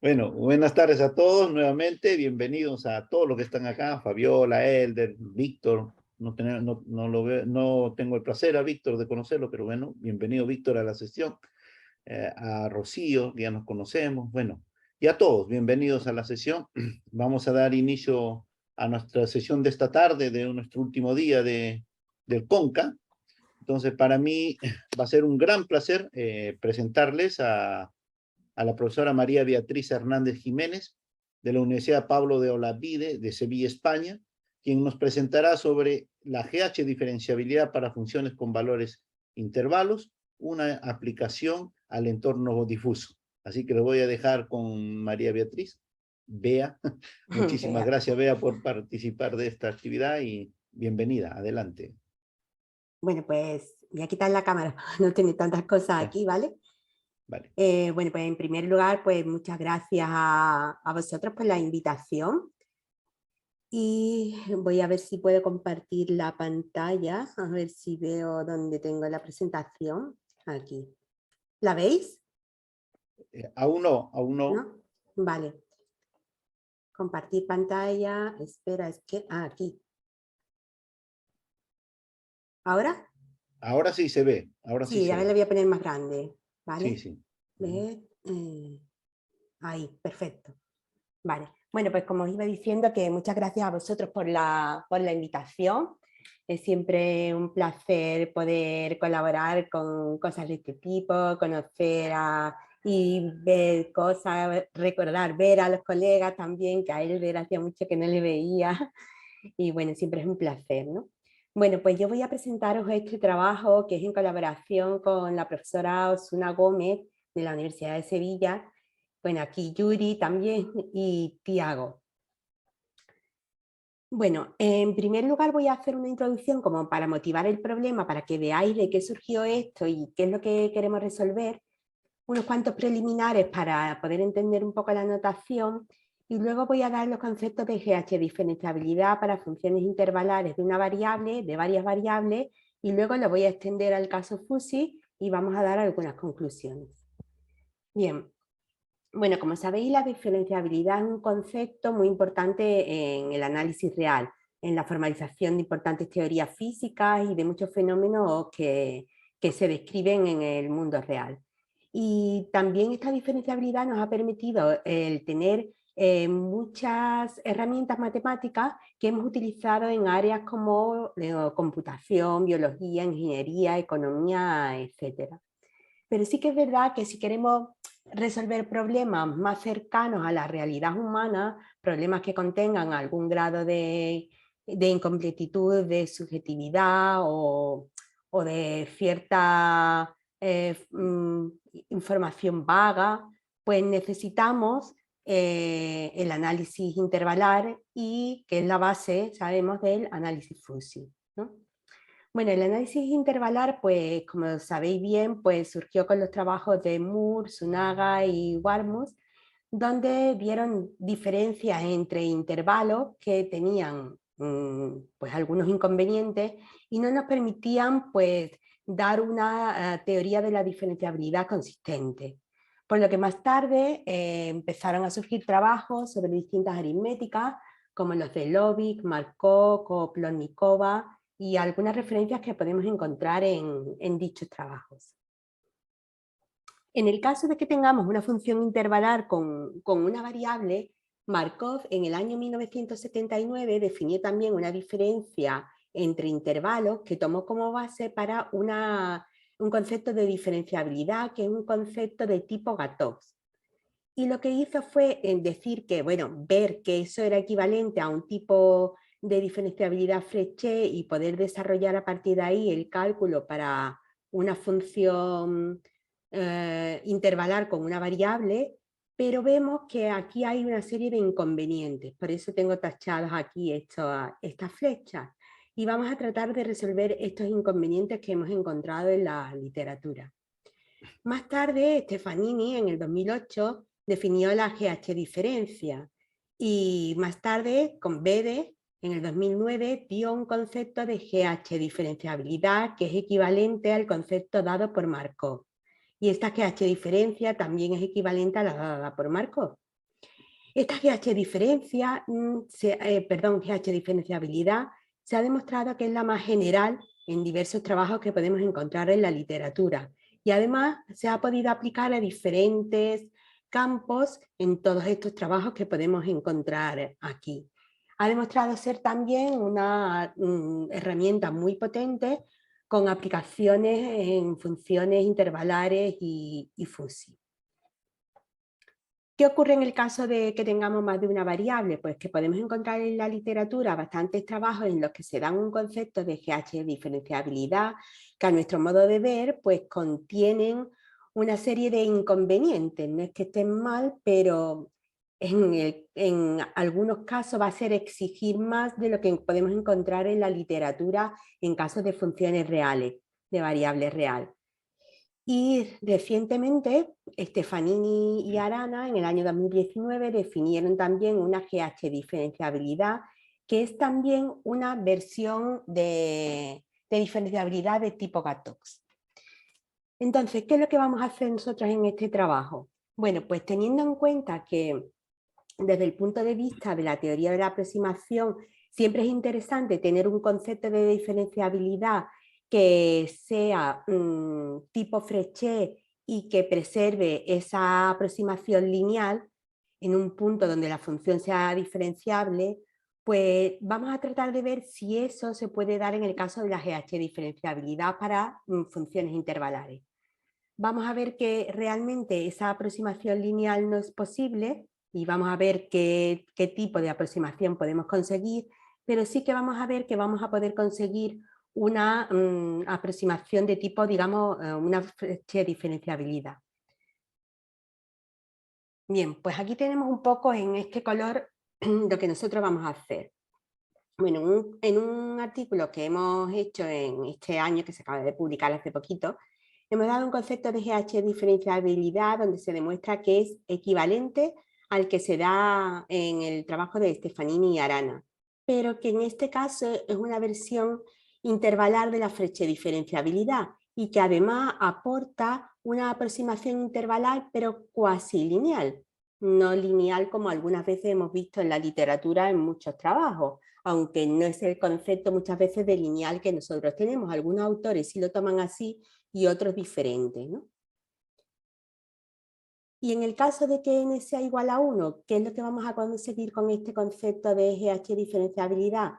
Bueno, buenas tardes a todos nuevamente. Bienvenidos a todos los que están acá. Fabiola, Elder, Víctor. No tengo el placer a Víctor de conocerlo, pero bueno, bienvenido Víctor a la sesión. A Rocío, que ya nos conocemos. Bueno, y a todos, bienvenidos a la sesión. Vamos a dar inicio a nuestra sesión de esta tarde, de nuestro último día del CONCA. Entonces, para mí va a ser un gran placer presentarles a la profesora María Beatriz Hernández Jiménez, de la Universidad Pablo de Olavide, de Sevilla, España, quien nos presentará sobre la GH diferenciabilidad para funciones con valores intervalos, una aplicación al entorno difuso. Así que lo voy a dejar con María Beatriz. Bea, muchísimas Vea. gracias, Bea, por participar de esta actividad y bienvenida. Adelante. Bueno, pues voy a quitar la cámara, no tiene tantas cosas Ya, aquí, ¿vale? vale. Bueno, pues en primer lugar, pues muchas gracias a vosotros por la invitación y voy a ver si puedo compartir la pantalla, a ver si veo dónde tengo la presentación. Aquí. ¿La veis? Aún no, aún no. ¿No? Vale. Compartir pantalla. Espera, es que... aquí. ¿Ahora? Ahora sí se ve, ahora sí Sí, se a ver, le ve. voy a poner más grande. Sí, ¿Vale? sí. Ujú. Ve, ahí, perfecto. Vale, bueno, pues como os iba diciendo, que muchas gracias a vosotros por la invitación. Es siempre un placer poder colaborar con cosas de este tipo, conocer y ver cosas, recordar, ver a los colegas también, que a él hacía mucho que no le veía. Y bueno, siempre es un placer, ¿no? Bueno, pues yo voy a presentaros este trabajo que es en colaboración con la profesora Osuna Gómez de la Universidad de Sevilla, bueno, aquí Yuri también y Tiago. Bueno, en primer lugar voy a hacer una introducción como para motivar el problema, para que veáis de qué surgió esto y qué es lo que queremos resolver, unos cuantos preliminares para poder entender un poco la notación y luego voy a dar los conceptos de GH diferenciabilidad para funciones intervalares de una variable, de varias variables, y luego lo voy a extender al caso FUSI y vamos a dar algunas conclusiones. Bien, bueno, como sabéis, la diferenciabilidad es un concepto muy importante en el análisis real, en la formalización de importantes teorías físicas y de muchos fenómenos que se describen en el mundo real. Y también esta diferenciabilidad nos ha permitido el tener muchas herramientas matemáticas que hemos utilizado en áreas como computación, biología, ingeniería, economía, etcétera. Pero sí que es verdad que si queremos resolver problemas más cercanos a la realidad humana, problemas que contengan algún grado de incompletitud, de subjetividad o de cierta información vaga, pues necesitamos el análisis intervalar y que es la base, sabemos, del análisis FUSI, ¿no? Bueno, el análisis intervalar, pues como sabéis bien, pues surgió con los trabajos de Moore, Sunaga y Warmus, donde vieron diferencias entre intervalos que tenían pues algunos inconvenientes y no nos permitían pues dar una teoría de la diferenciabilidad consistente. Por lo que más tarde empezaron a surgir trabajos sobre distintas aritméticas, como los de Lovic, Markov o Plotnikova, y algunas referencias que podemos encontrar en dichos trabajos. En el caso de que tengamos una función intervalar con una variable, Markov en el año 1979 definió también una diferencia entre intervalos que tomó como base para un concepto de diferenciabilidad, que es un concepto de tipo Gattov. Y lo que hizo fue decir que, bueno, ver que eso era equivalente a un tipo de diferenciabilidad Frechet y poder desarrollar a partir de ahí el cálculo para una función intervalar con una variable, pero vemos que aquí hay una serie de inconvenientes, por eso tengo tachadas aquí estas flechas. Y vamos a tratar de resolver estos inconvenientes que hemos encontrado en la literatura. Más tarde, Stefanini, en el 2008, definió la GH diferencia y más tarde, con Bede, en el 2009, dio un concepto de GH diferenciabilidad que es equivalente al concepto dado por Markov. Y esta GH diferencia también es equivalente a la dada por Markov. Esta GH diferencia, GH diferenciabilidad, se ha demostrado que es la más general en diversos trabajos que podemos encontrar en la literatura. Y además se ha podido aplicar a diferentes campos en todos estos trabajos que podemos encontrar aquí. Ha demostrado ser también una herramienta muy potente con aplicaciones en funciones intervalares y fuzzy. ¿Qué ocurre en el caso de que tengamos más de una variable? Pues que podemos encontrar en la literatura bastantes trabajos en los que se dan un concepto de GH diferenciabilidad que a nuestro modo de ver pues contienen una serie de inconvenientes. No es que estén mal, pero en algunos casos va a ser exigir más de lo que podemos encontrar en la literatura en casos de funciones reales, de variables reales. Y recientemente, Stefanini y Arana, en el año 2019, definieron también una GH diferenciabilidad, que es también una versión de diferenciabilidad de tipo Gatox. Entonces, ¿qué es lo que vamos a hacer nosotros en este trabajo? Bueno, pues teniendo en cuenta que desde el punto de vista de la teoría de la aproximación, siempre es interesante tener un concepto de diferenciabilidad que sea tipo Frechet y que preserve esa aproximación lineal en un punto donde la función sea diferenciable, pues vamos a tratar de ver si eso se puede dar en el caso de la GH diferenciabilidad para funciones intervalares. Vamos a ver que realmente esa aproximación lineal no es posible y vamos a ver qué tipo de aproximación podemos conseguir, pero sí que vamos a ver que vamos a poder conseguir una aproximación de tipo, digamos, una diferenciabilidad. Bien, pues aquí tenemos un poco en este color lo que nosotros vamos a hacer. Bueno, en un artículo que hemos hecho en este año, que se acaba de publicar hace poquito, hemos dado un concepto de GH diferenciabilidad donde se demuestra que es equivalente al que se da en el trabajo de Stefanini y Arana, pero que en este caso es una versión intervalar de la Frechet diferenciabilidad y que además aporta una aproximación intervalar pero cuasi lineal, no lineal como algunas veces hemos visto en la literatura en muchos trabajos, aunque no es el concepto muchas veces de lineal que nosotros tenemos. Algunos autores sí lo toman así y otros diferentes, ¿no? Y en el caso de que n sea igual a 1, ¿qué es lo que vamos a conseguir con este concepto de GH diferenciabilidad?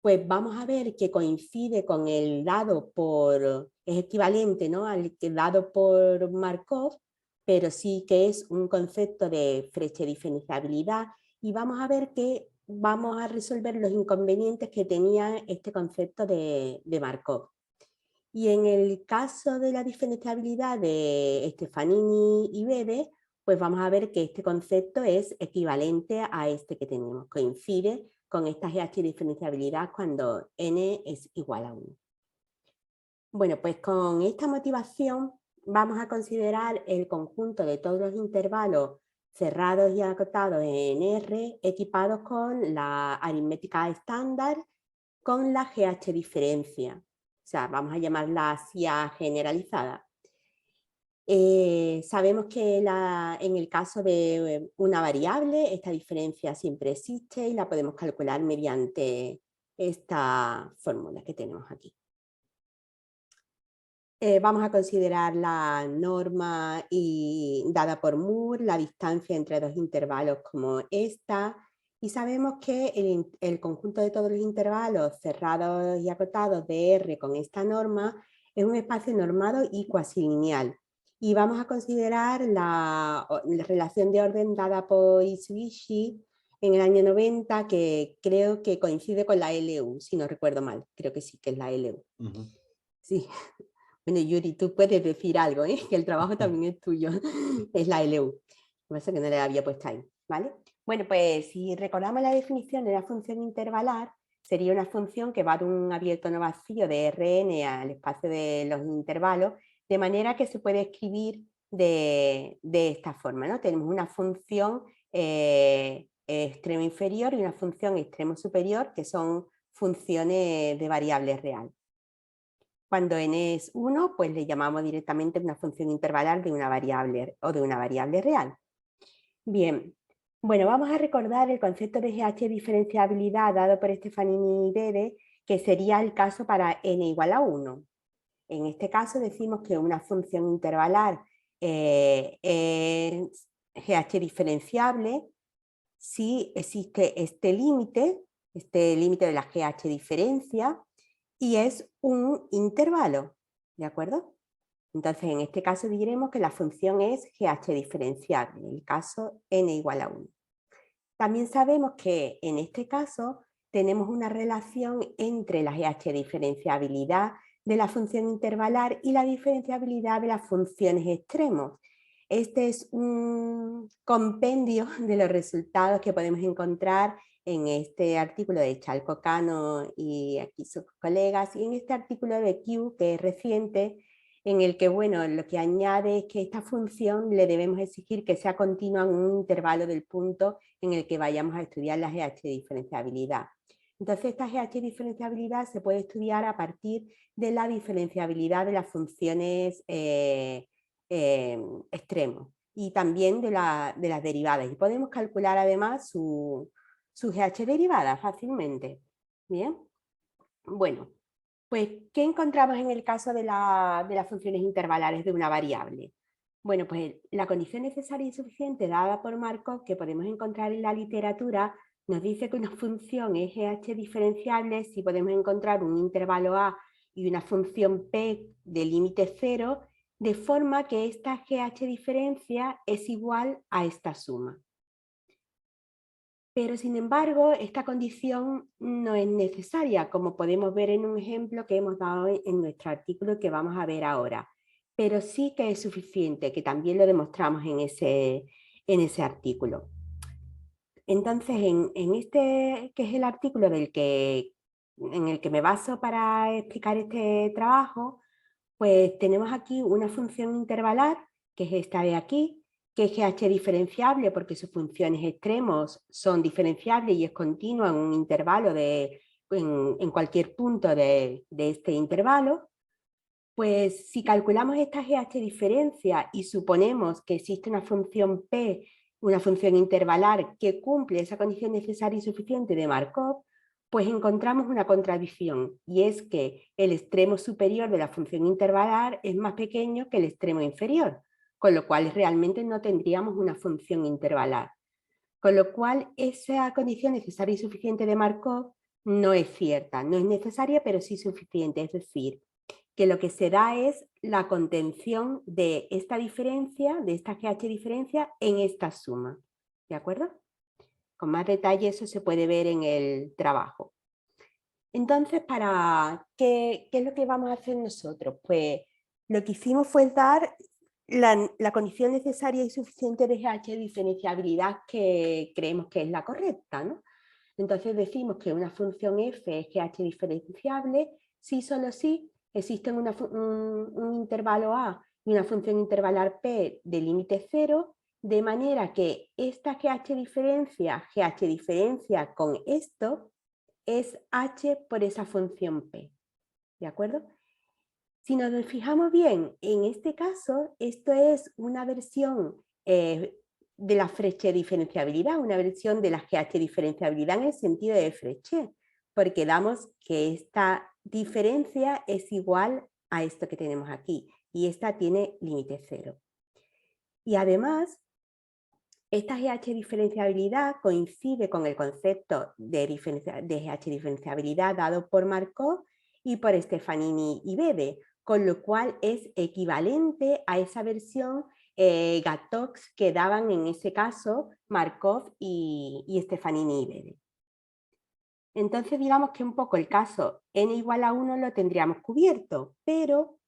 Pues vamos a ver que coincide con el dado por, es equivalente, ¿no?, al que dado por Markov, pero sí que es un concepto de Frechet diferenciabilidad, y vamos a ver que vamos a resolver los inconvenientes que tenía este concepto de Markov. Y en el caso de la diferenciabilidad de Stefanini y Bebe, pues vamos a ver que este concepto es equivalente a este que tenemos, coincide con esta GH diferenciabilidad cuando n es igual a 1. Bueno, pues con esta motivación vamos a considerar el conjunto de todos los intervalos cerrados y acotados en R equipados con la aritmética estándar con la GH diferencia. O sea, vamos a llamarla así a generalizada. Sabemos que en el caso de una variable, esta diferencia siempre existe y la podemos calcular mediante esta fórmula que tenemos aquí. Vamos a considerar la norma dada por Moore, la distancia entre dos intervalos como esta, y sabemos que el conjunto de todos los intervalos cerrados y acotados de R con esta norma es un espacio normado y cuasi lineal. Y vamos a considerar la relación de orden dada por Itsubishi en el año 90, que creo que coincide con la LU, si no recuerdo mal. Creo que sí, que es la LU. Sí. Bueno, Yuri, tú puedes decir algo, ¿eh? Que el trabajo también es tuyo. Es la LU. Lo que pasa es que no le había puesto ahí, ¿vale? Bueno, pues si recordamos la definición de la función intervalar, sería una función que va de un abierto no vacío de Rn al espacio de los intervalos, de manera que se puede escribir de esta forma, ¿no? Tenemos una función extremo inferior y una función extremo superior, que son funciones de variables real. Cuando n es 1, pues le llamamos directamente una función intervalar de una variable o de una variable real. Bien, Bueno, vamos a recordar el concepto de GH diferenciabilidad dado por Stefanini y Bede, que sería el caso para n igual a 1. En este caso decimos que una función intervalar es GH diferenciable si existe este límite de la GH diferencia, y es un intervalo, ¿de acuerdo? Entonces, en este caso diremos que la función es GH diferenciable, en el caso n igual a 1. También sabemos que en este caso tenemos una relación entre la GH diferenciabilidad de la función intervalar y la diferenciabilidad de las funciones extremos. Este es un compendio de los resultados que podemos encontrar en este artículo de Chalco Cano y aquí sus colegas, y en este artículo de Q, que es reciente, en el que, bueno, lo que añade es que esta función le debemos exigir que sea continua en un intervalo del punto en el que vayamos a estudiar la GH diferenciabilidad. Entonces, esta GH diferenciabilidad se puede estudiar a partir de la diferenciabilidad de las funciones extremos y también de las derivadas. Y podemos calcular además su GH derivada fácilmente. Bien, bueno, pues, ¿qué encontramos en el caso de las funciones intervalares de una variable? Bueno, pues la condición necesaria y suficiente dada por Markov, que podemos encontrar en la literatura, nos dice que una función es GH diferenciable si podemos encontrar un intervalo A y una función P de límite 0, de forma que esta GH diferencia es igual a esta suma. Pero sin embargo, esta condición no es necesaria, como podemos ver en un ejemplo que hemos dado en nuestro artículo que vamos a ver ahora. Pero sí que es suficiente, que también lo demostramos en ese artículo. Entonces, en este, que es el artículo en el que me baso para explicar este trabajo, pues tenemos aquí una función intervalar, que es esta de aquí, que es GH diferenciable porque sus funciones extremos son diferenciables y es continua en un intervalo en cualquier punto de este intervalo. Pues si calculamos esta GH diferencia y suponemos que existe una función P, una función intervalar que cumple esa condición necesaria y suficiente de Markov, pues encontramos una contradicción, y es que el extremo superior de la función intervalar es más pequeño que el extremo inferior, con lo cual realmente no tendríamos una función intervalar. Con lo cual esa condición necesaria y suficiente de Markov no es cierta, no es necesaria pero sí suficiente, es decir, que lo que se da es la contención de esta diferencia, de esta GH diferencia en esta suma, ¿de acuerdo? Con más detalle eso se puede ver en el trabajo. Entonces, ¿qué es lo que vamos a hacer nosotros? Pues lo que hicimos fue dar la condición necesaria y suficiente de GH diferenciabilidad que creemos que es la correcta, ¿no? Entonces decimos que una función f es GH diferenciable si solo si existen un intervalo a y una función intervalar p de límite 0, de manera que esta GH diferencia con esto es h por esa función p, ¿de acuerdo? Si nos fijamos bien, en este caso, esto es una versión de la Frechet diferenciabilidad, una versión de la GH diferenciabilidad en el sentido de Frechet, porque damos que esta diferencia es igual a esto que tenemos aquí, y esta tiene límite 0. Y además, esta GH diferenciabilidad coincide con el concepto de GH diferenciabilidad dado por Markov y por Stefanini y Bede, con lo cual es equivalente a esa versión Gatox que daban en ese caso Markov y Stefanini y Bede. Entonces digamos que un poco el caso n igual a 1 lo tendríamos cubierto, pero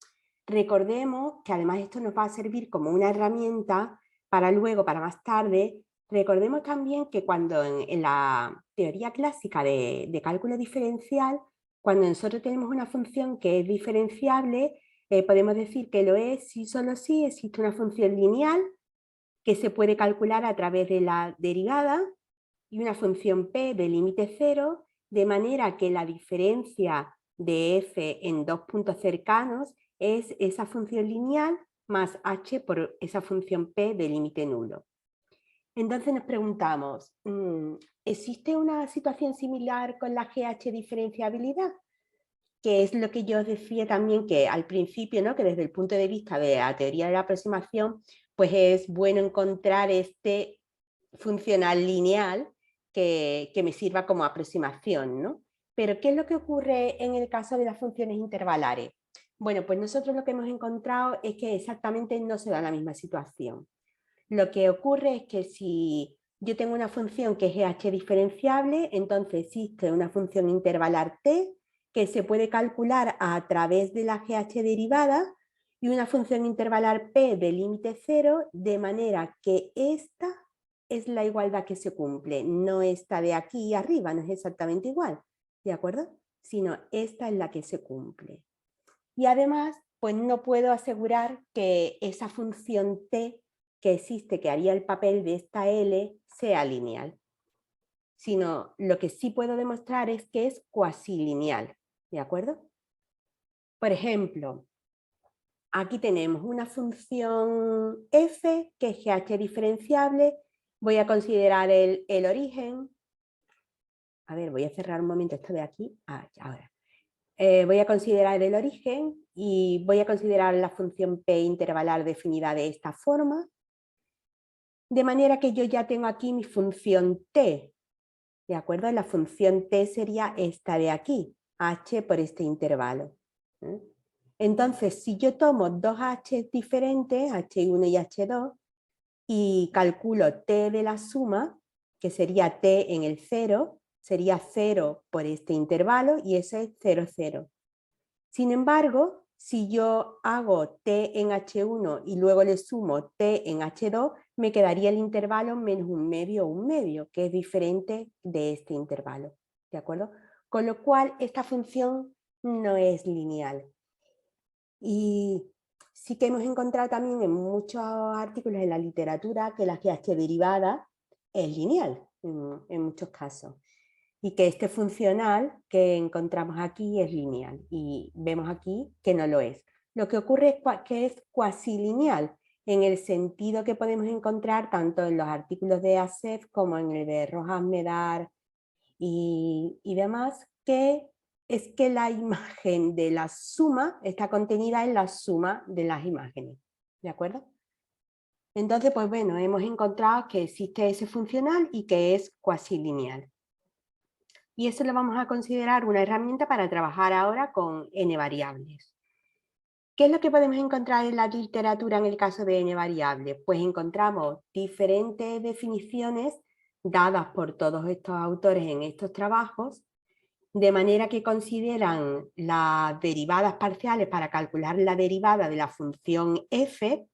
recordemos que además esto nos va a servir como una herramienta para luego, para más tarde. Recordemos también que cuando en la teoría clásica de cálculo diferencial, cuando nosotros tenemos una función que es diferenciable, podemos decir que lo es si solo si existe una función lineal que se puede calcular a través de la derivada y una función p de límite 0, de manera que la diferencia de f en dos puntos cercanos es esa función lineal más h por esa función p de límite nulo. Entonces nos preguntamos, ¿existe una situación similar con la GH diferenciabilidad? Que es lo que yo os decía también que al principio, ¿no? Que desde el punto de vista de la teoría de la aproximación, pues es bueno encontrar este funcional lineal que me sirva como aproximación, ¿no? Pero ¿qué es lo que ocurre en el caso de las funciones intervalares? Bueno, pues nosotros lo que hemos encontrado es que exactamente no se da la misma situación. Lo que ocurre es que si yo tengo una función que es GH diferenciable, entonces existe una función intervalar t que se puede calcular a través de la GH derivada y una función intervalar p de límite cero, de manera que esta es la igualdad que se cumple, no esta de aquí arriba, no es exactamente igual, ¿de acuerdo? Sino esta es la que se cumple. Y además, pues no puedo asegurar que esa función t que existe, que haría el papel de esta L, sea lineal. Sino lo que sí puedo demostrar es que es cuasilineal, ¿de acuerdo? Por ejemplo, aquí tenemos una función f que es GH diferenciable. Voy a considerar el origen. A ver, voy a cerrar un momento esto de aquí. Ahora. Voy a considerar el origen y voy a considerar la función p intervalar definida de esta forma. De manera que yo ya tengo aquí mi función t, ¿de acuerdo? La función t sería esta de aquí, h por este intervalo. Entonces, si yo tomo dos h diferentes, h1 y h2, y calculo t de la suma, que sería t en el 0, sería 0 por este intervalo y ese es 0, 0. Sin embargo, si yo hago t en h1 y luego le sumo t en h2, me quedaría el intervalo menos un medio, que es diferente de este intervalo. ¿De acuerdo? Con lo cual, esta función no es lineal. Y sí que hemos encontrado también en muchos artículos en la literatura que la GH derivada es lineal en muchos casos. Y que este funcional que encontramos aquí es lineal y vemos aquí que no lo es. Lo que ocurre es que es cuasilineal en el sentido que podemos encontrar tanto en los artículos de ASEF como en el de Rojas Medar y demás, que es que la imagen de la suma está contenida en la suma de las imágenes. ¿De acuerdo? Entonces, pues bueno, hemos encontrado que existe ese funcional y que es cuasilineal. Y eso lo vamos a considerar una herramienta para trabajar ahora con n variables. ¿Qué es lo que podemos encontrar en la literatura en el caso de n variables? Pues encontramos diferentes definiciones dadas por todos estos autores en estos trabajos, de manera que consideran las derivadas parciales para calcular la derivada de la función f.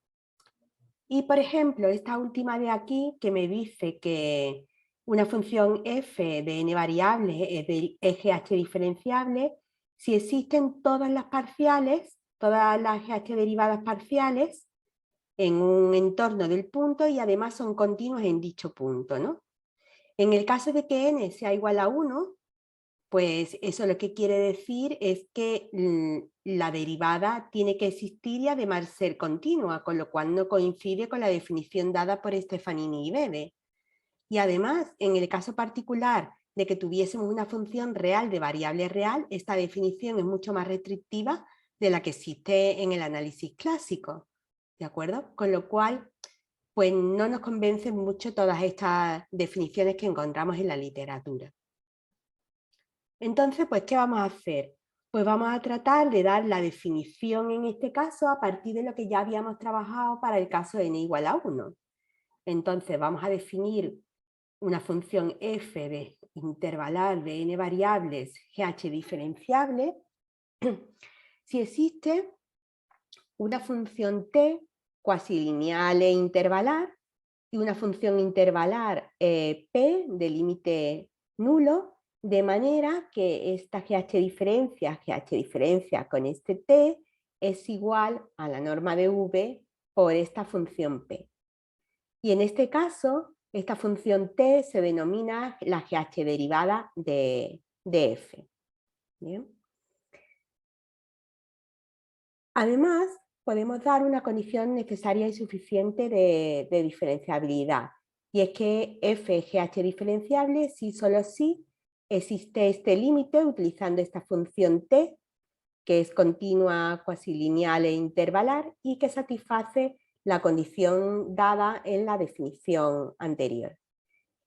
Y por ejemplo, esta última de aquí que me dice que una función f de n variables es de GH diferenciable, si existen todas las parciales, todas las GH derivadas parciales en un entorno del punto y además son continuas en dicho punto, ¿no? En el caso de que n sea igual a 1, pues eso lo que quiere decir es que la derivada tiene que existir y además ser continua, con lo cual no coincide con la definición dada por Stefanini y Bebe. Y además, en el caso particular de que tuviésemos una función real de variable real, esta definición es mucho más restrictiva de la que existe en el análisis clásico. ¿De acuerdo? Con lo cual, pues no nos convencen mucho todas estas definiciones que encontramos en la literatura. Entonces, pues, ¿qué vamos a hacer? Pues vamos a tratar de dar la definición en este caso a partir de lo que ya habíamos trabajado para el caso de n igual a 1. Entonces vamos a definir una función f de intervalar de n variables GH diferenciable si existe una función t cuasilineal e intervalar y una función intervalar p de límite nulo, de manera que esta GH diferencia con este t es igual a la norma de v por esta función p. Y en este caso, esta función t se denomina la GH derivada de f. ¿Bien? Además, podemos dar una condición necesaria y suficiente de diferenciabilidad. y es que f es GH diferenciable si solo si existe este límite utilizando esta función t, que es continua, cuasilineal e intervalar, y que satisface la condición dada en la definición anterior.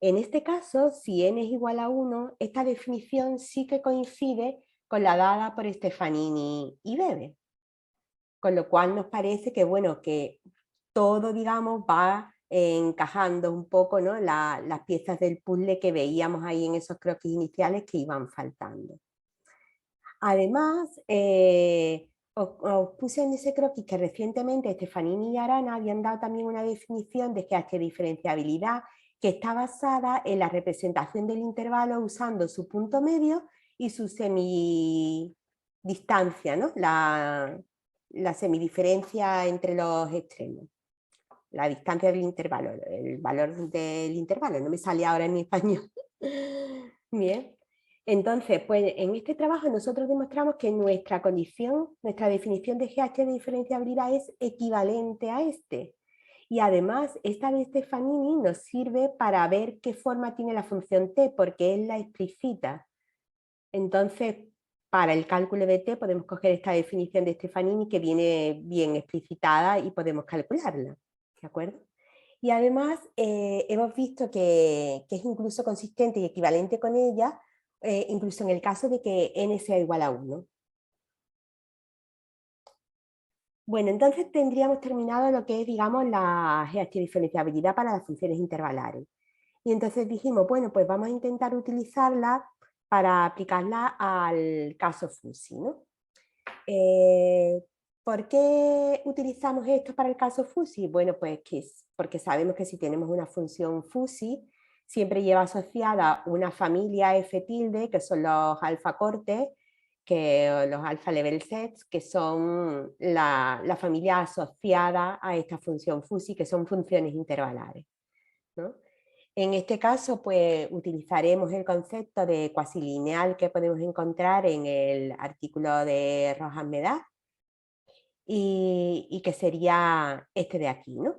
En este caso, si n es igual a 1, esta definición sí que coincide con la dada por Stefanini y Weber. Con lo cual nos parece que, bueno, que todo, digamos, va encajando un poco, ¿no?, las piezas del puzzle que veíamos ahí en esos croquis iniciales que iban faltando. Además, os puse en ese croquis que recientemente Stefanini y Arana habían dado también una definición de GH diferenciabilidad que está basada en la representación del intervalo usando su punto medio y su semidistancia, ¿no?, la semidiferencia entre los extremos, la distancia del intervalo, el valor del intervalo, no me sale ahora en español. Bien, entonces, pues en este trabajo nosotros demostramos que nuestra condición, nuestra definición de GH de diferenciabilidad es equivalente a este. Y además, esta de Stefanini nos sirve para ver qué forma tiene la función t, porque él la explicita. Entonces, para el cálculo de t podemos coger esta definición de Stefanini que viene bien explicitada y podemos calcularla, ¿de acuerdo? Y además hemos visto que es incluso consistente y equivalente con ella, incluso en el caso de que n sea igual a 1. Bueno, entonces tendríamos terminado lo que es, digamos, la GH diferenciabilidad para las funciones intervalares. Y entonces dijimos, bueno, pues vamos a intentar utilizarla para aplicarla al caso fuzzy, ¿no? ¿Por qué utilizamos esto para el caso fuzzy? Bueno, pues porque sabemos que si tenemos una función fuzzy, siempre lleva asociada una familia f tilde, que son los alfa cortes, que los alfa level sets, que son la familia asociada a esta función fuzzy, que son funciones intervalares, ¿no? En este caso, pues utilizaremos el concepto de cuasilineal que podemos encontrar en el artículo de Rojas Medá, y que sería este de aquí, ¿no?,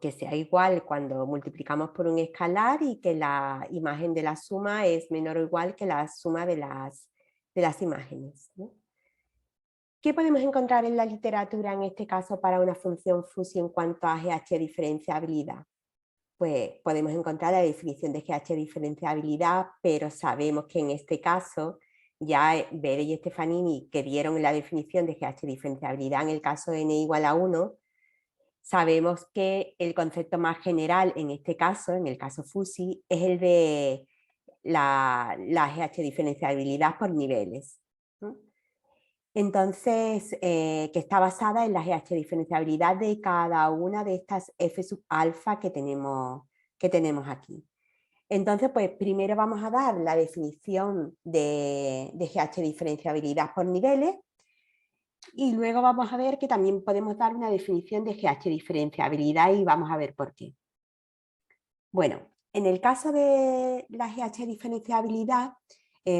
que sea igual cuando multiplicamos por un escalar y que la imagen de la suma es menor o igual que la suma de las imágenes, ¿no? ¿Qué podemos encontrar en la literatura en este caso para una función fuzzy en cuanto a GH diferenciabilidad? Pues podemos encontrar la definición de GH diferenciabilidad, pero sabemos que en este caso ya Bede y Stefanini, que dieron la definición de GH diferenciabilidad en el caso de n igual a 1, sabemos que el concepto más general en este caso, en el caso fuzzy, es el de la GH diferenciabilidad por niveles, ¿no? Entonces, que está basada en la GH diferenciabilidad de cada una de estas f sub alfa que tenemos aquí. Entonces, pues primero vamos a dar la definición de GH diferenciabilidad por niveles, y luego vamos a ver que también podemos dar una definición de GH diferenciabilidad y vamos a ver por qué. Bueno, en el caso de la GH diferenciabilidad,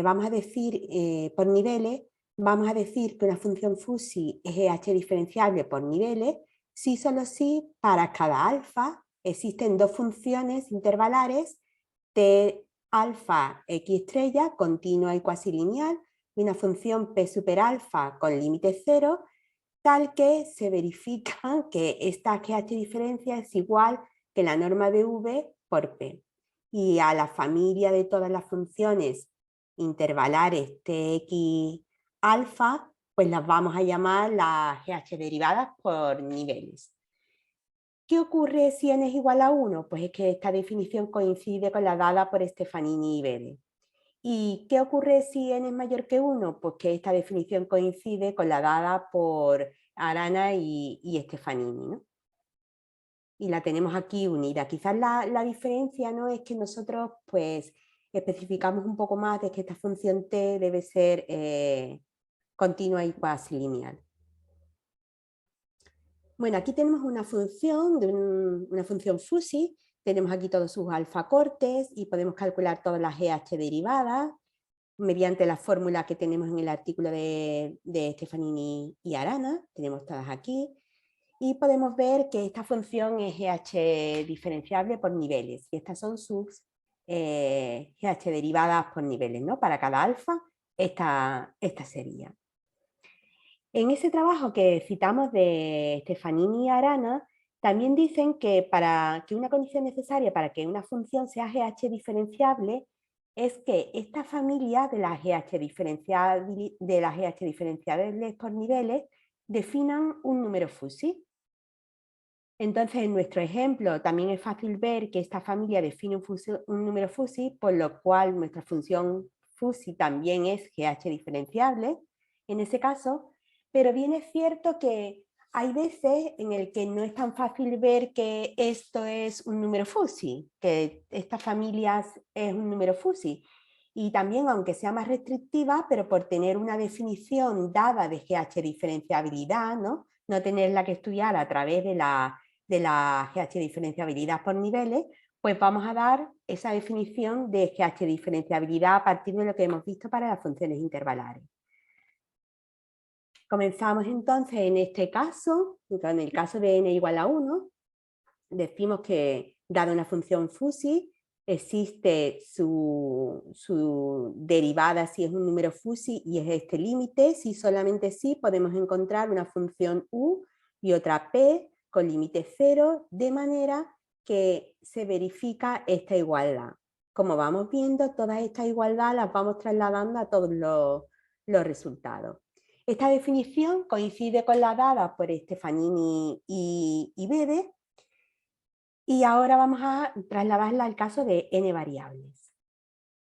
vamos a decir por niveles, vamos a decir que una función fuzzy es GH diferenciable por niveles si solo si para cada alfa existen dos funciones intervalares t alfa x estrella continua y cuasilineal y una función p super alfa con límite cero, tal que se verifica que esta GH diferencia es igual que la norma de v por p. Y a la familia de todas las funciones intervalares tx alfa, pues las vamos a llamar las GH derivadas por niveles. ¿Qué ocurre si n es igual a 1? Pues es que esta definición coincide con la dada por Stefanini y Bede. ¿Y qué ocurre si n es mayor que 1? Pues que esta definición coincide con la dada por Arana y Stefanini, ¿no? Y la tenemos aquí unida. Quizás la diferencia, ¿no?, es que nosotros pues especificamos un poco más de que esta función t debe ser continua y cuasilineal. Bueno, aquí tenemos una función, una función fuzzy, tenemos aquí todos sus alfa cortes y podemos calcular todas las GH derivadas mediante la fórmula que tenemos en el artículo de Stefanini y Arana, tenemos todas aquí. y podemos ver que esta función es GH diferenciable por niveles, y estas son sus GH derivadas por niveles, ¿no? Para cada alfa, esta sería. En ese trabajo que citamos de Stefanini y Arana, también dicen que para que una condición necesaria para que una función sea GH diferenciable es que esta familia de las GH diferenciables por niveles definan un número fuzzy. Entonces, en nuestro ejemplo también es fácil ver que esta familia define un número fuzzy, por lo cual nuestra función fuzzy también es GH diferenciable en ese caso, pero bien es cierto que hay veces en el que no es tan fácil ver que esto es un número fuzzy, que esta familia es un número fuzzy. Y también, aunque sea más restrictiva, pero por tener una definición dada de GH diferenciabilidad, ¿no? No tenerla que estudiar a través de la GH diferenciabilidad por niveles, pues vamos a dar esa definición de GH diferenciabilidad a partir de lo que hemos visto para las funciones intervalares. Comenzamos entonces en este caso, en el caso de n igual a 1, decimos que dada una función fuzzy, existe su derivada si es un número fuzzy y es este límite. Si solamente sí, podemos encontrar una función u y otra p con límite 0, de manera que se verifica esta igualdad. Como vamos viendo, todas estas igualdades las vamos trasladando a todos los resultados. Esta definición coincide con la dada por Stefanini y Bede, y ahora vamos a trasladarla al caso de n variables.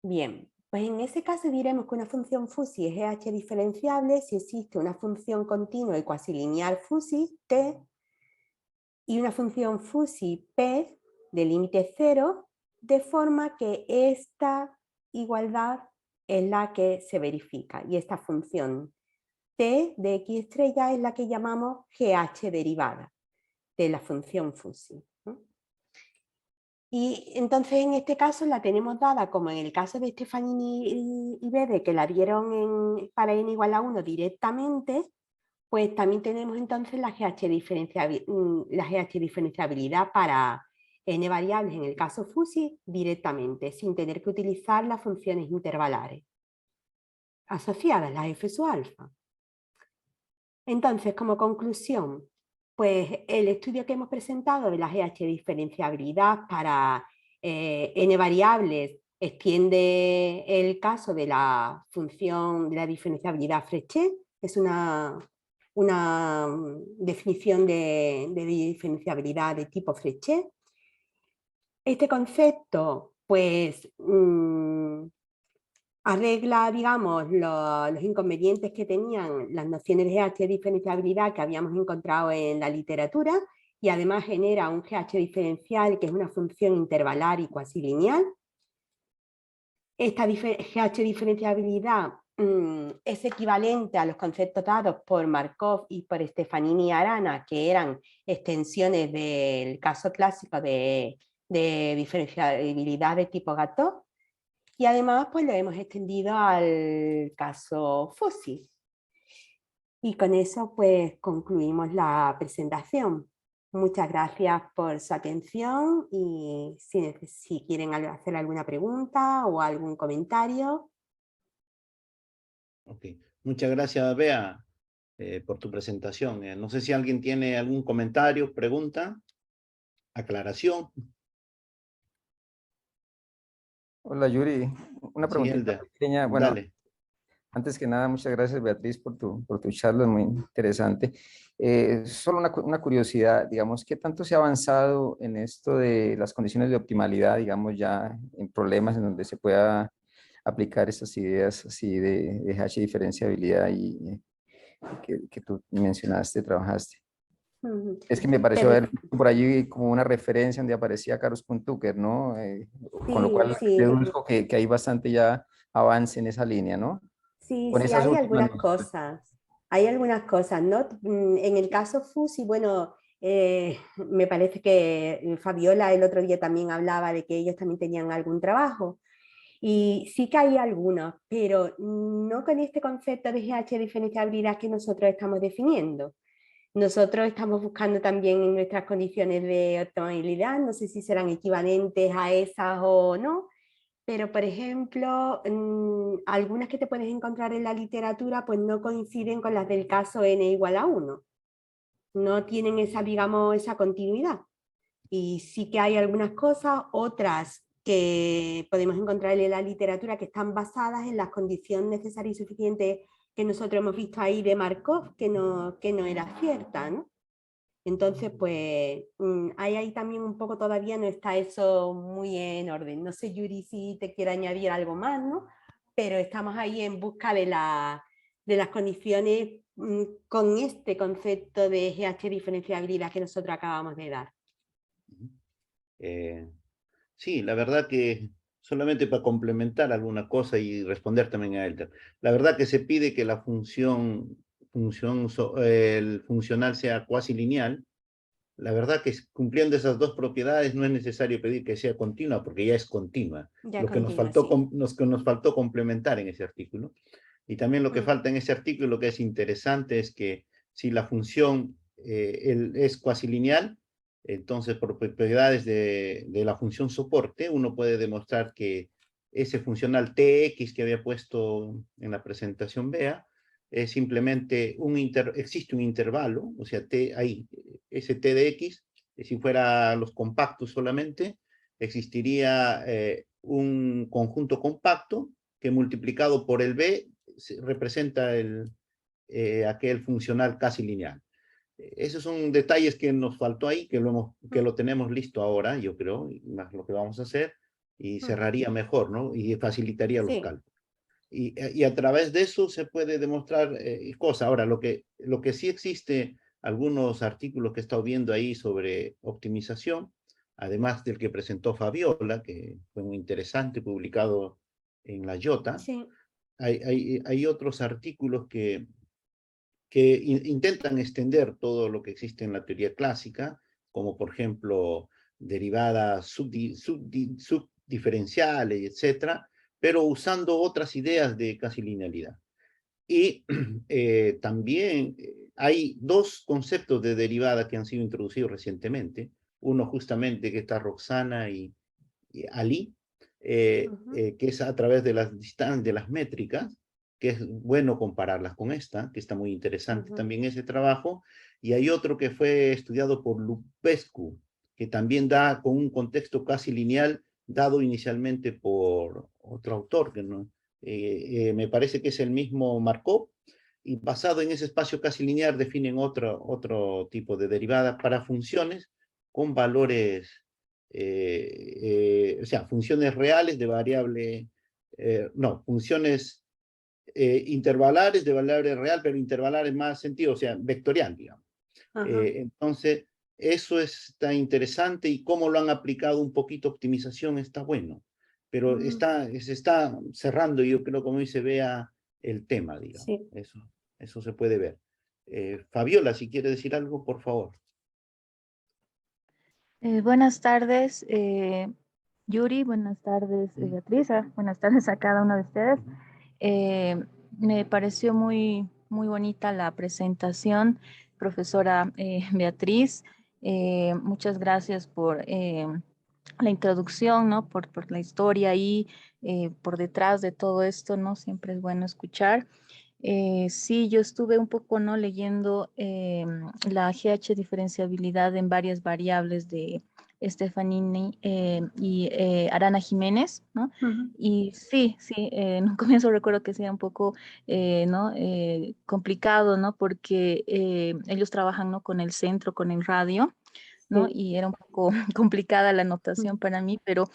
Bien, pues en ese caso diremos que una función fuzzy es GH diferenciable si existe una función continua y cuasilineal fuzzy t y una función fuzzy p de límite 0, de forma que esta igualdad es la que se verifica, y esta función t de x estrella es la que llamamos GH derivada de la función fuzzy. Y entonces en este caso la tenemos dada como en el caso de Stefanini y Bede, que la dieron para n igual a 1 directamente, pues también tenemos entonces la GH diferenciabilidad para n variables en el caso fuzzy directamente, sin tener que utilizar las funciones intervalares asociadas, las f sub alfa. Entonces, como conclusión, pues el estudio que hemos presentado de la GH diferenciabilidad para n variables extiende el caso de la función de la diferenciabilidad Frechet. Es una definición de diferenciabilidad de tipo Frechet. Este concepto, pues, arregla, digamos, los inconvenientes que tenían las nociones de GH diferenciabilidad que habíamos encontrado en la literatura, y además genera un GH diferencial que es una función intervalar y cuasilineal. Esta GH diferenciabilidad es equivalente a los conceptos dados por Markov y por Stefanini y Arana, que eran extensiones del caso clásico de diferenciabilidad de tipo Gattó. Y además pues lo hemos extendido al caso fuzzy. Y con eso pues concluimos la presentación. Muchas gracias por su atención, y si quieren hacer alguna pregunta o algún comentario. Ok, muchas gracias, Bea, por tu presentación. No sé si alguien tiene algún comentario, pregunta, aclaración. Hola Yuri, una Sí, preguntita Elder, pequeña. Bueno, dale. antes que nada, muchas gracias Beatriz por tu charla, es muy interesante. Solo una curiosidad, digamos, ¿qué tanto se ha avanzado en esto de las condiciones de optimalidad, digamos, ya en problemas en donde se pueda aplicar estas ideas así de H diferenciabilidad y que tú mencionaste, trabajaste? Es que me pareció ver por allí como una referencia donde aparecía Carlos Tucker, ¿no? Con lo cual Sí, deduzco que hay bastante ya avance en esa línea, ¿no? sí, Con sí, esas hay últimas. algunas cosas. Hay algunas cosas, ¿no? En el caso fuzzy, bueno, me parece que Fabiola el otro día también hablaba de que ellos también tenían algún trabajo. Y sí que hay algunos, pero no con este concepto de GH diferenciabilidad que nosotros estamos definiendo. Nosotros estamos buscando también en nuestras condiciones de optimabilidad, no sé si serán equivalentes a esas o no, pero por ejemplo, algunas que te puedes encontrar en la literatura pues no coinciden con las del caso n igual a 1. No tienen esa, digamos, esa continuidad. Y sí que hay algunas cosas, otras que podemos encontrar en la literatura que están basadas en las condiciones necesarias y suficientes que nosotros hemos visto ahí de Markov, que no era cierta, ¿no? Entonces, pues, ahí también un poco todavía no está eso muy en orden. No sé, Yuri, si te quiere añadir algo más, ¿no? Pero estamos ahí en busca de las condiciones con este concepto de GH diferenciabilidad que nosotros acabamos de dar. Sí, la verdad que solamente para complementar alguna cosa y responder también a Elder, la verdad que se pide que la el funcional sea cuasi lineal. La verdad que cumpliendo esas dos propiedades no es necesario pedir que sea continua porque ya es continua. Ya Lo que nos continúa, faltó, sí. nos faltó complementar en ese artículo. Y también lo que falta en ese artículo, lo que es interesante es que si la función es cuasi lineal, entonces por propiedades de la función soporte, uno puede demostrar que ese funcional Tx que había puesto en la presentación BEA es simplemente existe un intervalo, o sea, ahí, ese T de X, si fuera los compactos solamente, existiría un conjunto compacto que multiplicado por el B representa aquel funcional casi lineal. Esos son detalles que nos faltó ahí, que lo tenemos listo ahora, yo creo, y más lo que vamos a hacer, y cerraría mejor, ¿no? Y facilitaría los Sí. cálculos. Y a través de eso se puede demostrar cosas. Ahora, lo que sí existe, algunos artículos que he estado viendo ahí sobre optimización, además del que presentó Fabiola, que fue muy interesante, publicado en la IOTA, Sí. hay otros artículos que intentan extender todo lo que existe en la teoría clásica, como por ejemplo derivadas subdiferenciales, etcétera, pero usando otras ideas de casi linealidad. Y también hay dos conceptos de derivada que han sido introducidos recientemente. Uno justamente que está Roxana y Ali, que es a través de las distancias, de las métricas, que es bueno compararlas con esta, que está muy interesante también ese trabajo. Y hay otro que fue estudiado por Lupescu, que también da con un contexto casi lineal, dado inicialmente por otro autor, que no, me parece que es el mismo Markov, y basado en ese espacio casi lineal definen otro tipo de derivada para funciones con valores, o sea, funciones reales de variable, no, funciones intervalares de variable real, pero intervalares más sentido, o sea, vectorial, digamos. Entonces, eso está interesante y cómo lo han aplicado un poquito optimización está bueno, pero se está cerrando, yo creo, como dice Bea, el tema, digamos. Sí. Eso se puede ver. Fabiola, si quiere decir algo, por favor. Buenas tardes, Yuri, buenas tardes, Beatriz, buenas tardes a cada uno de ustedes. Me pareció muy bonita la presentación, profesora Beatriz. Muchas gracias por la introducción, ¿no? Por la historia ahí, por detrás de todo esto, ¿no? Siempre es bueno escuchar. Sí, yo estuve un poco, ¿no? Leyendo la GH diferenciabilidad en varias variables de Stefanini y Arana Jiménez, ¿no? Y sí, en un comienzo recuerdo que sea un poco, ¿no? Complicado, ¿no? Porque ellos trabajan, ¿no? Con el centro, con el radio, ¿no? Sí. Y era un poco complicada la anotación para mí, pero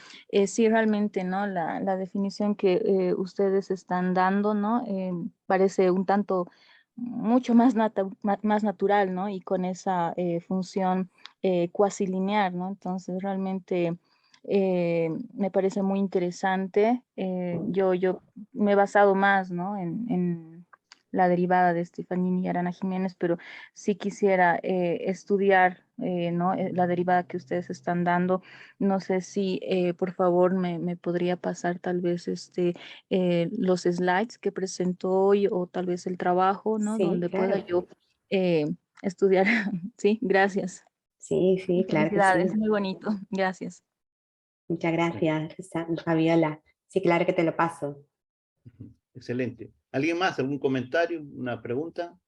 sí realmente, ¿no? La definición que ustedes están dando, ¿no? Parece un tanto mucho más, más natural, ¿no? Y con esa función cuasi lineal, ¿no? Entonces realmente me parece muy interesante. Yo me he basado más, ¿no? En la derivada de Stefanini y Arana Jiménez, pero sí quisiera estudiar, ¿no? La derivada que ustedes están dando. No sé si, por favor, me podría pasar tal vez los slides que presentó hoy o tal vez el trabajo, ¿no? Sí, Donde claro. pueda yo estudiar. Sí, gracias. Sí, sí, claro que Felicidades, sí. muy bonito. Gracias. Muchas gracias, Fabiola. Sí, claro que te lo paso. Excelente. ¿Alguien más? ¿Algún comentario? ¿Una pregunta?